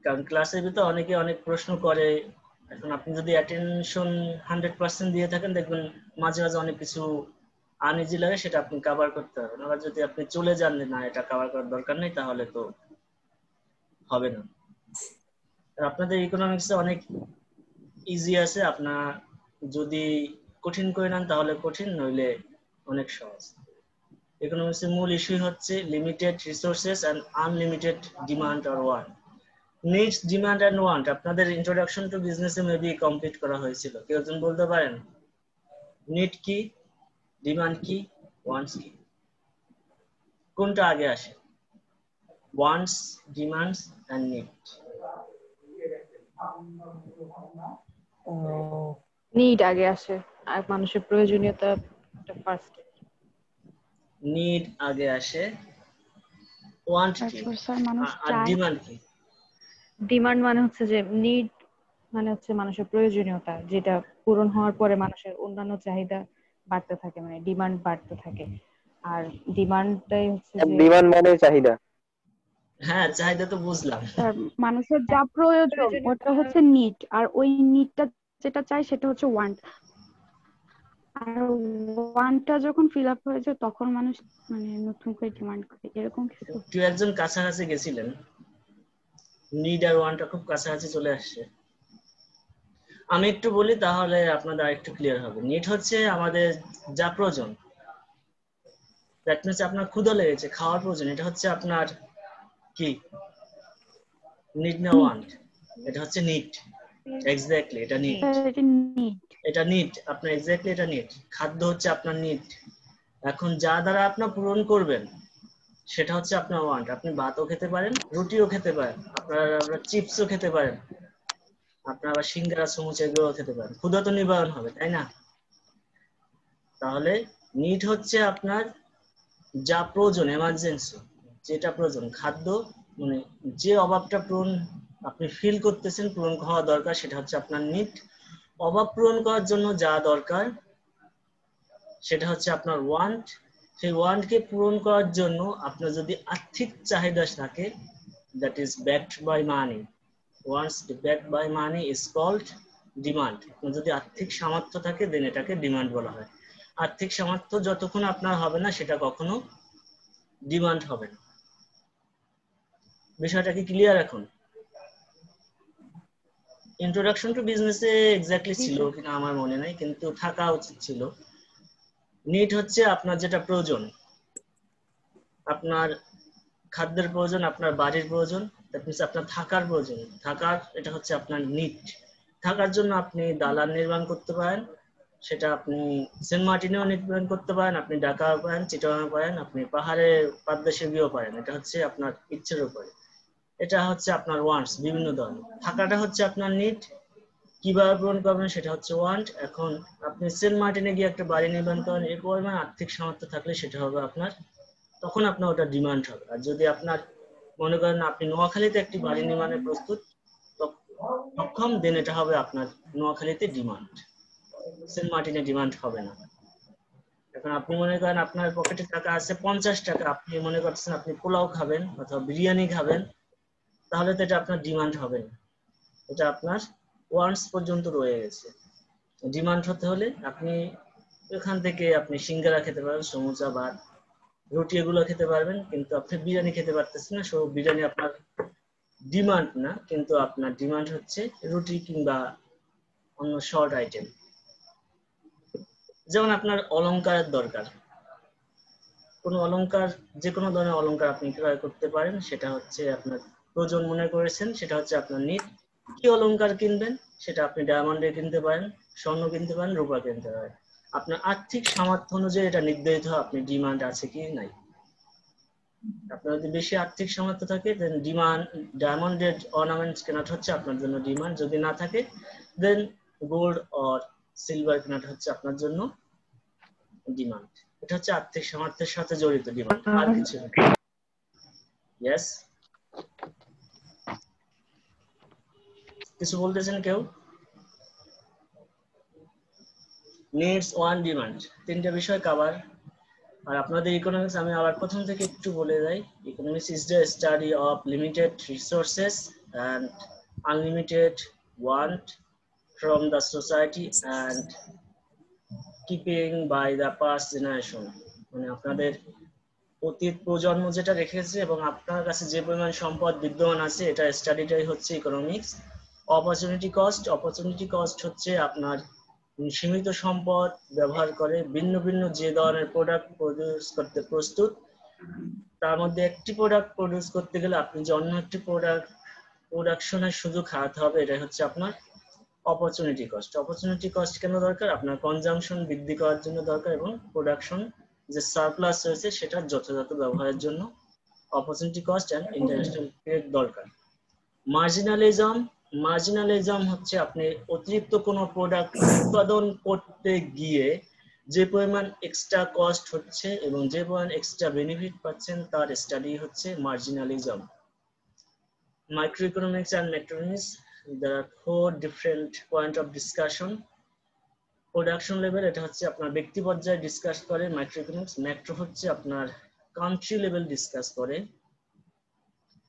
[SPEAKER 1] কারণ ক্লাসের ভিতরে অনেকে অনেক প্রশ্ন করে, এখন আপনি যদি অ্যাটেনশন 100% দিয়ে থাকেন দেখবেন মাঝে মাঝে অনেক কিছু আনইজি লাগে, সেটা আপনি কভার করতে পারবেন। আবার যদি আপনি চলে যান না এটা কভার করার দরকার নেই, তাহলে তো হবে না। আর আপনাদের ইকোনমিক্সে অনেক ইজি আছে, আপনার যদি কঠিন করে নেন তাহলে কঠিন, নইলে অনেক সহজ। ইকোনমিক্সের মূল ইস্যু হচ্ছে limited resources and unlimited demand or want. Needs, demand and want আপনাদের ইন্ট্রোডাকশন টু বিজনেসে মেবি কমপ্লিট করা হয়েছিল। কেউ একজন বলতে পারেন নিড কি, ডিমান্ড কি, ওয়ান্টস কি? কোনটা আগে আসে? Wants, demands and need.
[SPEAKER 7] Need আগে আসে, আর মানুষের প্রয়োজনীয়তা ফার্স্ট।
[SPEAKER 1] নিড আগে আসে, ওয়ান্ট কি,
[SPEAKER 6] তারপর স্যার মানুষ
[SPEAKER 1] আর
[SPEAKER 6] চায়।
[SPEAKER 1] ডিমান্ড কি?
[SPEAKER 7] ডিমান্ড মানে হচ্ছে যে নিড মানে হচ্ছে মানুষের প্রয়োজনীয়তা, যেটা পূরণ হওয়ার পরে মানুষের অন্যান্য চাহিদা বাড়তে থাকে, মানে ডিমান্ড বাড়তে থাকে। আর ডিমান্ডটাই হচ্ছে যে
[SPEAKER 8] ডিমান্ড মানে চাহিদা।
[SPEAKER 1] হ্যাঁ, চাহিদা তো বুঝলাম।
[SPEAKER 6] স্যার মানুষের যা প্রয়োজন ওটা হচ্ছে নিড, আর ওই নিডটা যেটা চাই সেটা হচ্ছে ওয়ান্ট। আর ওয়ান্টটা যখন ফিল আপ হয়ে যায় তখন মানুষ মানে নতুন করে ডিমান্ড করে, এরকম কিছু।
[SPEAKER 1] কেউ একজন কাছাকাছি গেছিলেন, নিড আর ওয়ান্টটা খুব কাছাকাছি চলে আসছে। আমি একটু বলি তাহলে আপনাদের আরেকটু ক্লিয়ার হবে। নিড হচ্ছে আমাদের যা প্রয়োজন, দ্যাট মিনস আপনার ক্ষুধা লেগেছে, খাওয়ার প্রয়োজন, এটা হচ্ছে আপনার কি নিড না ওয়ান্ট? এটা হচ্ছে নিড, এক্স্যাক্টলি এটা নিড।
[SPEAKER 6] এটা নিড,
[SPEAKER 1] এটা নিড আপনার, এক্স্যাক্টলি এটা নিড। খাদ্য হচ্ছে আপনার নিড। এখন যা দ্বারা আপনার পূরণ করবেন সেটা হচ্ছে আপনার ওয়ান্ট। আপনি ভাতও খেতে পারেন, রুটিও খেতে পারেন, আপনারা চিপসও খেতে পারেন, আপনার আবার সিঙ্গারা, সমুচা এগুলোও খেতে পারেন, ক্ষুধা তো নিবারণ হবে, তাই না? তাহলে নিড হচ্ছে আপনার যা প্রয়োজন, এমার্জেন্সি যেটা প্রয়োজন, খাদ্য মানে যে অভাবটা পূরণ আপনি ফিল করতেছেন, পূরণ হওয়া দরকার, সেটা হচ্ছে আপনার নিড। অভাব পূরণ করার জন্য যা দরকার সেটা হচ্ছে আপনার ওয়ান্ট। সেই ওয়ান্টকে পূরণ করার জন্য আপনার যদি আর্থিক চাহিদা থাকে, that is backed by money. Wants backed by money is called demand. আপনার যদি আর্থিক সামর্থ্য থাকে দেন এটাকে ডিমান্ড বলা হয়। আর্থিক সামর্থ্য যতক্ষণ আপনার হবে না সেটা কখনো ডিমান্ড হবে না। বিষয়টা কি ক্লিয়ার এখন? ইন্ট্রোডাকশন টু বিজনেসে এক্স্যাক্টলি ছিল কিনা আমার মনে নাই, কিন্তু থাকা উচিত ছিল। নিড হচ্ছে আপনার যেটা প্রয়োজন, আপনার খাদ্যের প্রয়োজন, আপনার বাড়ির প্রয়োজন, দ্যাট মিনস আপনার থাকার প্রয়োজন, থাকার, এটা হচ্ছে আপনার নিড। থাকার জন্য আপনি দালান নির্মাণ করতে পারেন, সেটা আপনি সেন্ট মার্টিনেও নির্মাণ করতে পারেন, আপনি ঢাকাও পারেন, চিটাগাং পারেন, আপনি পাহাড়ের পাদদেশে গিয়েও পারেন, এটা হচ্ছে আপনার ইচ্ছের উপরে। এটা হচ্ছে আপনার ওয়ান্টস বিভিন্ন ধরনের। থাকাটা হচ্ছে আপনার নিড, কিভাবে পূরণ করবেন সেটা হচ্ছে ওয়ান্ট। এখন আপনি সেন্ট মার্টিনে গিয়ে একটা বাড়ি নির্মাণ করেন, এই পরিমাণ আর্থিক সামর্থ্য থাকলে সেটা হবে আপনার, তখন আপনার ওটা ডিমান্ড হবে। আর যদি আপনার মনে করেন আপনি নোয়াখালীতে একটি বাড়ি নির্মাণে প্রস্তুত সক্ষম, দেন এটা হবে আপনার নোয়াখালীতে ডিমান্ড, সেন্ট মার্টিনে ডিমান্ড হবে না। এখন আপনি মনে করেন আপনার পকেটে টাকা আছে 50 টাকা, আপনি মনে করছেন আপনি পোলাও খাবেন অথবা বিরিয়ানি খাবেন, তাহলে তো এটা আপনার ডিমান্ড হবে না, এটা আপনার ওয়ান্টস পর্যন্ত রয়ে গেছে। ডিমান্ড হতে হলে আপনি এখান থেকে আপনি সিঙ্গারা খেতে পারবেন, সমুচা, ভাত, রুটি এগুলো খেতে পারবেন, কিন্তু আপনি বিরিয়ানি খেতে পারতেছেন না। সো বিরিয়ানি আপনার ডিমান্ড না, কিন্তু আপনার ডিমান্ড হচ্ছে রুটি কিংবা অন্য শর্ট আইটেম। যেমন আপনার অলংকারের দরকার, কোনো অলংকার, যে কোনো ধরনের অলংকার আপনি ক্রয় করতে পারেন, সেটা হচ্ছে আপনার প্রয়োজন মনে করেছেন, সেটা হচ্ছে আপনার নিড। কি অলংকার কিনবেন সেটা আপনি ডায়মন্ডে কিনতে পারেন, স্বর্ণ কিনতে পারেন, রূপা কিনতে পারেন। আপনার আর্থিক সামর্থ্য অনুযায়ী এটা নির্ধারিত হয় আপনি ডিমান্ড আছে কি নাই। আপনার যদি বেশি আর্থিক সামর্থ্য থাকে দেন ডিমান্ড, ডায়মন্ডেড অর্নামেন্টস কেনাটা হচ্ছে আপনার জন্য ডিমান্ড। যদি না থাকে দেন গোল্ড অর সিলভার কেনাটা হচ্ছে আপনার জন্য ডিমান্ড। এটা হচ্ছে আর্থিক সামর্থ্যের সাথে জড়িত ডিমান্ড, আর কিছু না। ইয়েস, কিছু বলতেছেন কেউ? নিডস, ওয়ান, ডিমান্ড, তিনটা বিষয় কভার। আর আপনাদের ইকোনমিক্স আমি আবার প্রথম থেকে একটু বলে যাই। Economics is the study of limited resources and unlimited want from the society and keeping by the past generation। মানে আপনাদের অতীত প্রজন্ম যেটা রেখেছে এবং আপনার কাছে যে পরিমাণ সম্পদ বিদ্যমান আছে, এটা স্টাডিটাই হচ্ছে economics. Opportunity cost, opportunity cost হচ্ছে আপনার সীমিত সম্পদ ব্যবহার করে ভিন্ন ভিন্ন যে ধরনের প্রোডাক্ট প্রডিউস করতে প্রস্তুত, তার মধ্যে একটি প্রোডাক্ট প্রডিউস করতে গেলে আপনি যে অন্য একটি প্রোডাকশনের সুযোগ হারাতে হবে, এটা হচ্ছে আপনার অপরচুনিটি কস্ট। অপরচুনিটি কস্ট কেন দরকার? আপনার কনজাম্পশন বৃদ্ধি করার জন্য দরকার এবং প্রোডাকশন যে সারপ্লাস রয়েছে সেটার যথাযথ ব্যবহারের জন্য opportunity cost and international trade দরকার। মার্জিনালিজম, মার্জিনালিজম হচ্ছে আপনি অতিরিক্ত কোনো প্রোডাক্ট উৎপাদন করতে গিয়ে যে পরিমাণ এক্সট্রা কস্ট হচ্ছে এবং যে পরিমাণ এক্সট্রা বেনিফিট পাচ্ছেন তার স্টাডি হচ্ছে marginalism. Microeconomics and macroeconomics, there are 4 different point of discussion. Production level, এটা হচ্ছে আপনার ব্যক্তি পর্যায়ে ডিসকাস করে মাইক্রোইকোনমিক্স। ম্যাক্রো হচ্ছে আপনার কান্ট্রি লেভেল ডিসকাস করে।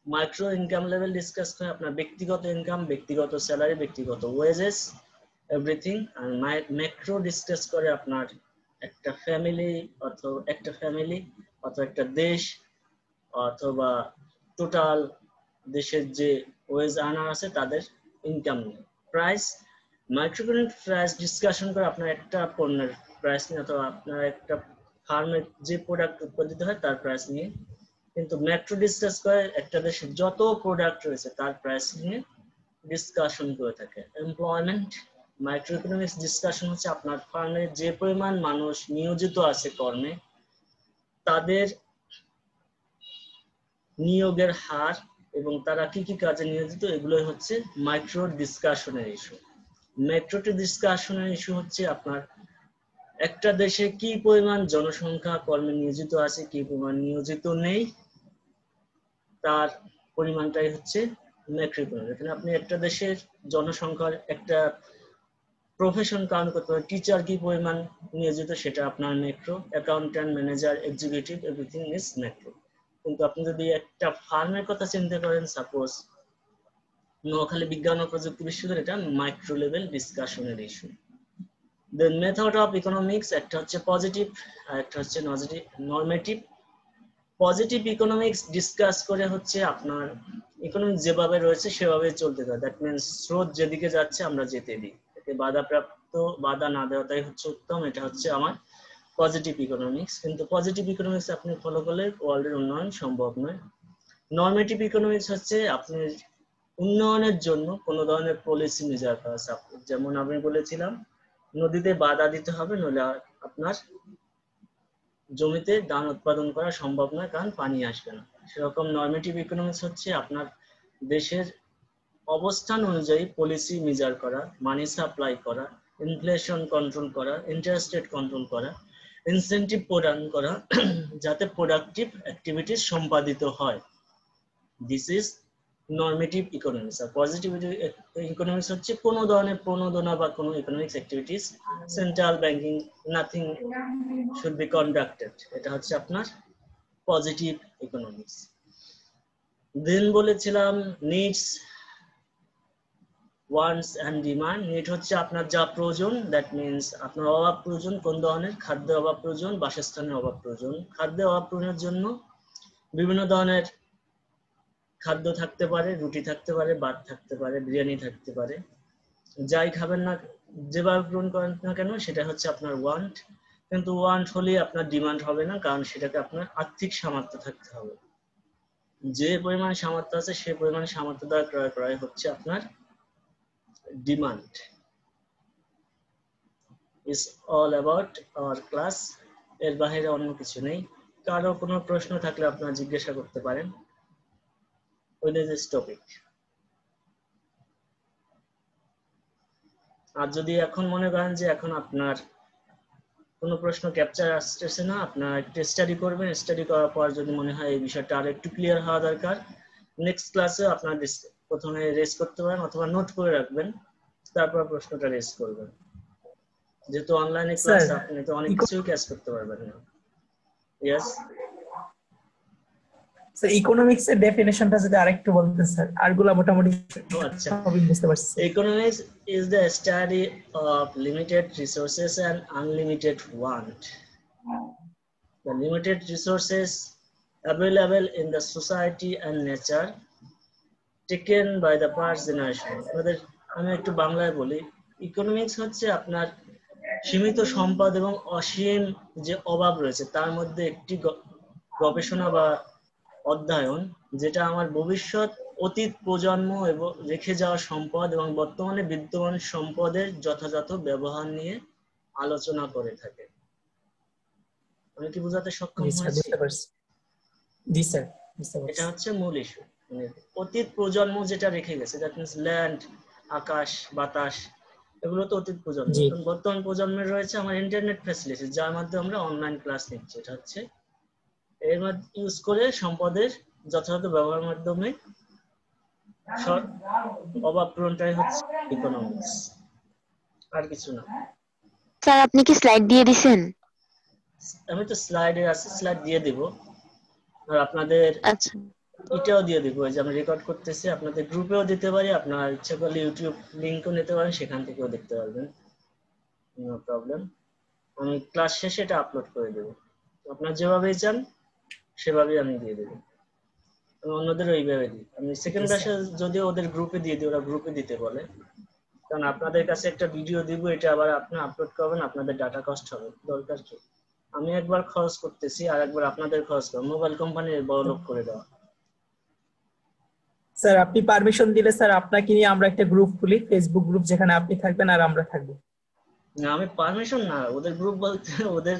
[SPEAKER 1] মাইক্রো ইনকাম লেভেল ডিসকাস করে আপনার ব্যক্তিগত ইনকাম, ব্যক্তিগত স্যালারি, ব্যক্তিগত ওয়েজেস, এভরিথিং। আর ম্যাক্রো ডিসকাস করে আপনার একটা ফ্যামিলি অথবা একটা দেশ অথবা টোটাল দেশের যে ওয়েজ আর্নার আছে তাদের ইনকাম নিয়ে। প্রাইস, মাইক্রোইকোনমিক প্রাইস ডিসকাশন করে আপনার একটা পণ্যের প্রাইস নিয়ে অথবা আপনার একটা ফার্মের যে প্রোডাক্ট উৎপাদিত হয় তার প্রাইস নিয়ে। কিন্তু ম্যাক্রো ডিসকাস করে একটা দেশের যত প্রোডাক্ট রয়েছে তার প্রাইস নিয়ে ডিসকাশন করে থাকে। এমপ্লয়মেন্ট, মাইক্রোইকোনমিক্স ডিসকাশন হচ্ছে আপনার ফার্মে যে পরিমাণ মানুষ নিয়োজিত আছে কর্মে, তাদের নিয়োগের হার এবং তারা কি কি কাজে নিয়োজিত, এগুলোই হচ্ছে মাইক্রো ডিসকাশনের ইস্যু। ম্যাক্রো ডিসকাশনের ইস্যু হচ্ছে আপনার একটা দেশে কি পরিমাণ জনসংখ্যা কর্মে নিয়োজিত আছে, কি পরিমাণ নিয়োজিত নেই, তার পরিমাণটাই হচ্ছে ম্যাক্রোইকোনমিক্স। এখানে আপনি একটা দেশের জনসংখ্যার একটা প্রফেশন কাউন্ট করতে পারেন, টিচার কি পরিমাণ নিয়োজিত সেটা আপনার macro, accountant, manager, executive, everything is macro. কিন্তু আপনি যদি একটা ফার্মের কথা চিন্তা করেন, সাপোজ নোয়াখালী বিজ্ঞান ও প্রযুক্তি বিশ্ববিদ্যালয়, এটা মাইক্রো লেভেল ডিসকাশনের issue. Then method of economics, একটা হচ্ছে পজিটিভ আর একটা হচ্ছে নরমেটিভ। পজিটিভ ইকোনমিক্স ডিসকাস করে হচ্ছে আপনার ইকোনমিক্স যেভাবে রয়েছে সেভাবে চলতে থাকে। দ্যাট মিনস স্রোত যেদিকে যাচ্ছে আমরা যেতে দিই, এতে বাধা না দেওয়াটাই হচ্ছে উত্তম। এটা হচ্ছে আমার পজিটিভ ইকোনমিক্স। কিন্তু পজিটিভ ইকোনমিক্স আপনি ফলো করলে ওয়ার্ল্ডের উন্নয়ন সম্ভব নয়। নরমেটিভ ইকোনমিক্স হচ্ছে আপনি উন্নয়নের জন্য কোন ধরনের পলিসি মেজার করা। যেমন আমি বলেছিলাম নদীতে বাধা দিতে হবে, নইলে আপনার জমিতে ধান উৎপাদন করা সম্ভব নয়, কারণ পানি আসবে না। সেরকম নরমেটিভ ইকোনমিক্স হচ্ছে আপনার দেশের অবস্থান অনুযায়ী পলিসি মেজার করা, মানি সাপ্লাই করা, ইনফ্লেশন কন্ট্রোল করা, ইন্টারেস্ট রেট কন্ট্রোল করা, ইনসেন্টিভ প্রদান করা যাতে প্রোডাক্টিভ অ্যাক্টিভিটিস সম্পাদিত হয়। This is normative economics. আর পজিটিভ ইকোনমিক্স হচ্ছে কোনো ধরনের প্রণোদনা বা কোনো economics activities, central banking, nothing should be conducted. এটা হচ্ছে আপনার পজিটিভ ইকোনমিক্স। দেন বলেছিলাম needs, wants and demand. Need হচ্ছে আপনার যা প্রয়োজন, দ্যাট মিনস আপনার অভাব প্রয়োজন কোন ধরনের, খাদ্যের অভাব প্রয়োজন, বাসস্থানের অভাব প্রয়োজন। খাদ্যের অভাব পূরণের জন্য বিভিন্ন ধরনের খাদ্য থাকতে পারে, রুটি থাকতে পারে, ভাত থাকতে পারে, বিরিয়ানি থাকতে পারে, যাই খাবেন না যেভাবে পূরণ করেন না কেন সেটা হচ্ছে আপনার ওয়ান্ট। কিন্তু ওয়ান্ট হলে আপনার ডিমান্ড হবে না, কারণ সেটাকে আপনার আর্থিক সামর্থ্য থাকতে হবে। যে পরিমাণ সামর্থ্য আছে সেই পরিমাণ সামর্থ্য দ্বারা ক্রয় করা হচ্ছে আপনার demand. Is all about our class, এর বাইরে অন্য কিছু নেই। কারো কোনো প্রশ্ন থাকলে আপনারা জিজ্ঞাসা করতে পারেন with this topic। আর যদি এখন মনে করেন যে এখন আপনার কোনো প্রশ্ন ক্যাপচার আসতেছে না, আপনারা একটু স্টাডি করবেন। স্টাডি করার পর যদি মনে হয় এই বিষয়টা আরো একটু ক্লিয়ার হওয়া দরকার, নেক্সট ক্লাসে আপনারা প্রথমে রেজ করতে পারেন অথবা নোট করে রাখবেন, তারপর প্রশ্নটা রেজ করবেন। যেহেতু অনলাইনে ক্লাস,
[SPEAKER 3] স্যার
[SPEAKER 1] আপনি তো অনেক কিছুই ক্যাচ করতে পারবেন না। ইয়েস
[SPEAKER 3] স্যার, ইকোনমিক্স এর ডেফিনেশনটা যদি আরেকটু বলতেন স্যার, আরগুলা মোটামুটি
[SPEAKER 1] আচ্ছা,
[SPEAKER 3] সবই বুঝতে পারছি।
[SPEAKER 1] economics is the study of limited resources and unlimited want. The limited resources available in the society and nature taken by the past generation. আমি একটু বাংলায় বলি, ইকোনমিক্স হচ্ছে আপনার সীমিত সম্পদ এবং অসীম যে অভাব রয়েছে তার মধ্যে একটি গবেষণা বা অধ্যয়ন, যেটা আমার ভবিষ্যৎ, অতীত প্রজন্ম এবং রেখে যাওয়া সম্পদ এবং বর্তমানে বিদ্যমান সম্পদের যথাযথ ব্যবহার নিয়ে আলোচনা করে থাকে। আমি কি বোঝাতে সক্ষম
[SPEAKER 3] জি স্যার,
[SPEAKER 1] হয়েছি?
[SPEAKER 3] বুঝতে পারছি। জি স্যার, বুঝতে পারছি।
[SPEAKER 1] এটা হচ্ছে মূল ইস্যু, মানে অতীত প্রজন্ম যেটা রেখে গেছে, দ্যাট মিন্স ল্যান্ড, আকাশ, বাতাস, এগুলো তো অতীত প্রজন্ম।
[SPEAKER 3] জি
[SPEAKER 1] এখন বর্তমান প্রজন্মের রয়েছে আমার ইন্টারনেট ফ্যাসিলিটি, যার মাধ্যমে আমরা অনলাইন ক্লাস নিচ্ছি। এটা হচ্ছে এর মধ্যে ইউজ করে সম্পদের যথাযথ ব্যবহারের মাধ্যমে অভাব পূরণটাই হচ্ছে ইকোনমিক্স, আর কিছু না।
[SPEAKER 8] স্যার আপনি কি স্লাইড দিয়ে দিছেন?
[SPEAKER 1] আমি তো স্লাইডে আছে, স্লাইড দিয়ে দিব, আর আপনাদের
[SPEAKER 8] আচ্ছা
[SPEAKER 1] এটাও দিয়ে দিব, যে আমি রেকর্ড করতেছি, আপনাদের গ্রুপেও দিতে পারি, আপনার ইচ্ছা করলে ইউটিউব লিংকও নিতে পারেন, সেখান থেকেও দেখতে পারবেন, নো প্রবলেম। আমি ক্লাস শেষে এটা আপলোড করে দেব, আপনার যেভাবেই চান সেভাবেই আমি দিয়ে দেবো। আমি অন্যদের ওইভাবে দিই। আমি সেকেন্ড ব্যাচে যদিও ওদের গ্রুপে দিয়ে দিই, ওরা গ্রুপে দিতে বলে, কারণ আপনাদের কাছে একটা ভিডিও দিব, এটা আবার আপনি আপলোড করবেন, আপনাদের ডাটা কস্ট হবে, দরকার কি? আমি একবার খরচ করতেছি আর একবার আপনাদের খরচ করব, মোবাইল কোম্পানির বড় লোক করে দেওয়া।
[SPEAKER 3] স্যার আপনি পারমিশন দিলে স্যার আপনাকে নিয়ে আমরা একটা গ্রুপ খুলি, ফেসবুক গ্রুপ, যেখানে আপনি থাকবেন আর আমরা থাকবো।
[SPEAKER 1] না, আমি পারমিশন না, ওদের গ্রুপ বলতে ওদের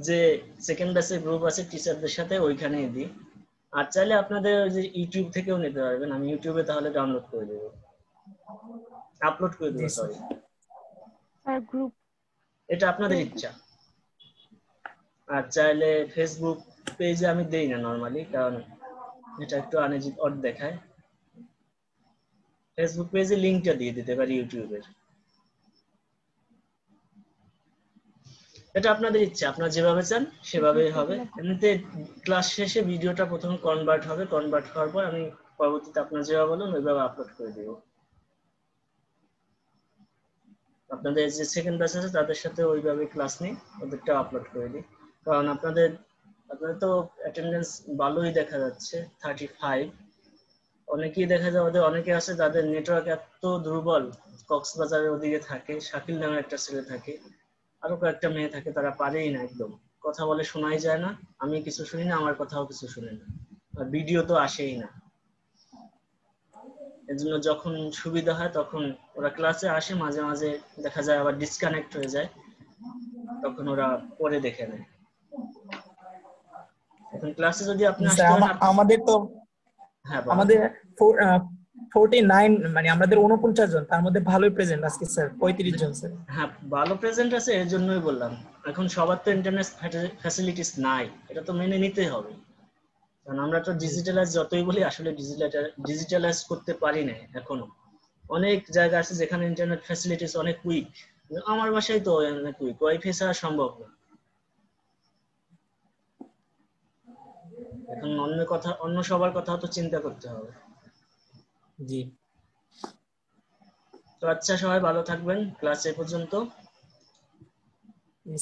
[SPEAKER 1] যে সেকেন্ড ব্যাচের গ্রুপ আছে টিচারদের সাথে, ওইখানেই দিই। আর চাইলে আপনাদের ওই যে ইউটিউব থেকেও নিতে পারবেন, আমি ইউটিউবে তাহলে ডাউনলোড করে দেবো, আপলোড করে দেবো, সরি।
[SPEAKER 6] স্যার গ্রুপ
[SPEAKER 1] এটা আপনাদের ইচ্ছা। আর চাইলে ফেসবুক পেজে আমি দেই না নরমালি, কারণ এটা একটু আনইজি অড দেখায়। ফেসবুক পেজে লিংকটা দিয়ে দিতে পারি ইউটিউবের, এটা আপনাদের ইচ্ছা, আপনারা যেভাবে চান সেভাবেই হবে। এমনিতে ক্লাস শেষে ভিডিওটা প্রথমে কনভার্ট হবে, কনভার্ট হওয়ার পর আমি পরবর্তীতে আপনারা যেভাবে বলুন ওইভাবে আপলোড করে দিব। আপনাদের যে সেকেন্ড ব্যাচ আছে তাদের সাথে ওইভাবে ক্লাস নিই, ওদেরটা আপলোড করে দিই, কারণ আপনাদের তো অ্যাটেন্ডেন্স ভালোই দেখা যাচ্ছে, 35। অনেকেই দেখা যায়, ওদের অনেকে আছে যাদের নেটওয়ার্ক এত দুর্বল, কক্সবাজারের ওদিকে থাকে, শাকিল নামে একটা ছেলে থাকে, আরো কয়েকটা মেয়ে থাকে, তারা পারেই না, একদম কথা বলে শোনাই যায় না, আমি কিছু শুনি না, আমার কথাও কিছু শুনে না, আর ভিডিও তো আসেই না। এজন্য যখন সুবিধা হয় তখন ওরা ক্লাসে আসে, মাঝে মাঝে দেখা যায় আবার ডিসকানেক্ট হয়ে যায়, তখন ওরা পরে দেখে নেয়। এখন ক্লাসে যদি আপনি আসতে পারেন,
[SPEAKER 3] আমাদের তো
[SPEAKER 1] হ্যাঁ
[SPEAKER 3] আমাদের 49, মানে আমাদের 49 জন, তার মধ্যে ভালোই প্রেজেন্ট আজকে স্যার 35 জন স্যার।
[SPEAKER 1] হ্যাঁ, ভালো প্রেজেন্ট আছে, এর জন্যই বললাম। এখন সবার তো ইন্টারনেট ফ্যাসিলিটিস নাই, এটা তো মেনে নিতেই হবে, কারণ আমরা তো ডিজিটালাইজ যতই বলি আসলে ডিজিটালাইজ করতে পারি না এখনো। অনেক জায়গা আছে যেখানে ইন্টারনেট ফ্যাসিলিটিস অনেক উইক, আমার বাসায় তো অনেক উইক, ওয়াইফাই ছাড়া সম্ভব না। এখন অন্য সবার কথা তো চিন্তা করতে হবে।
[SPEAKER 3] জি
[SPEAKER 1] তো আচ্ছা, সবাই ভালো থাকবেন, ক্লাস এ পর্যন্ত।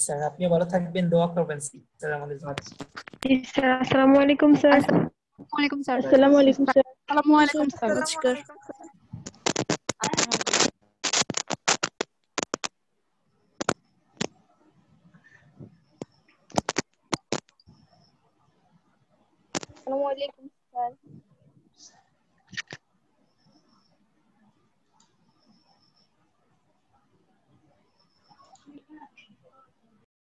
[SPEAKER 3] স্যার আপনিও ভালো থাকবেন, দোয়া করবেন স্যার আমাদের জন্য।
[SPEAKER 1] আচ্ছা,
[SPEAKER 4] জি স্যার, আসসালামু আলাইকুম স্যার।
[SPEAKER 5] ওয়ালাইকুম স্যার।
[SPEAKER 4] আসসালামু আলাইকুম স্যার।
[SPEAKER 5] আসসালামু আলাইকুম স্যার।
[SPEAKER 9] নমস্কার।
[SPEAKER 2] আসসালামু আলাইকুম স্যার।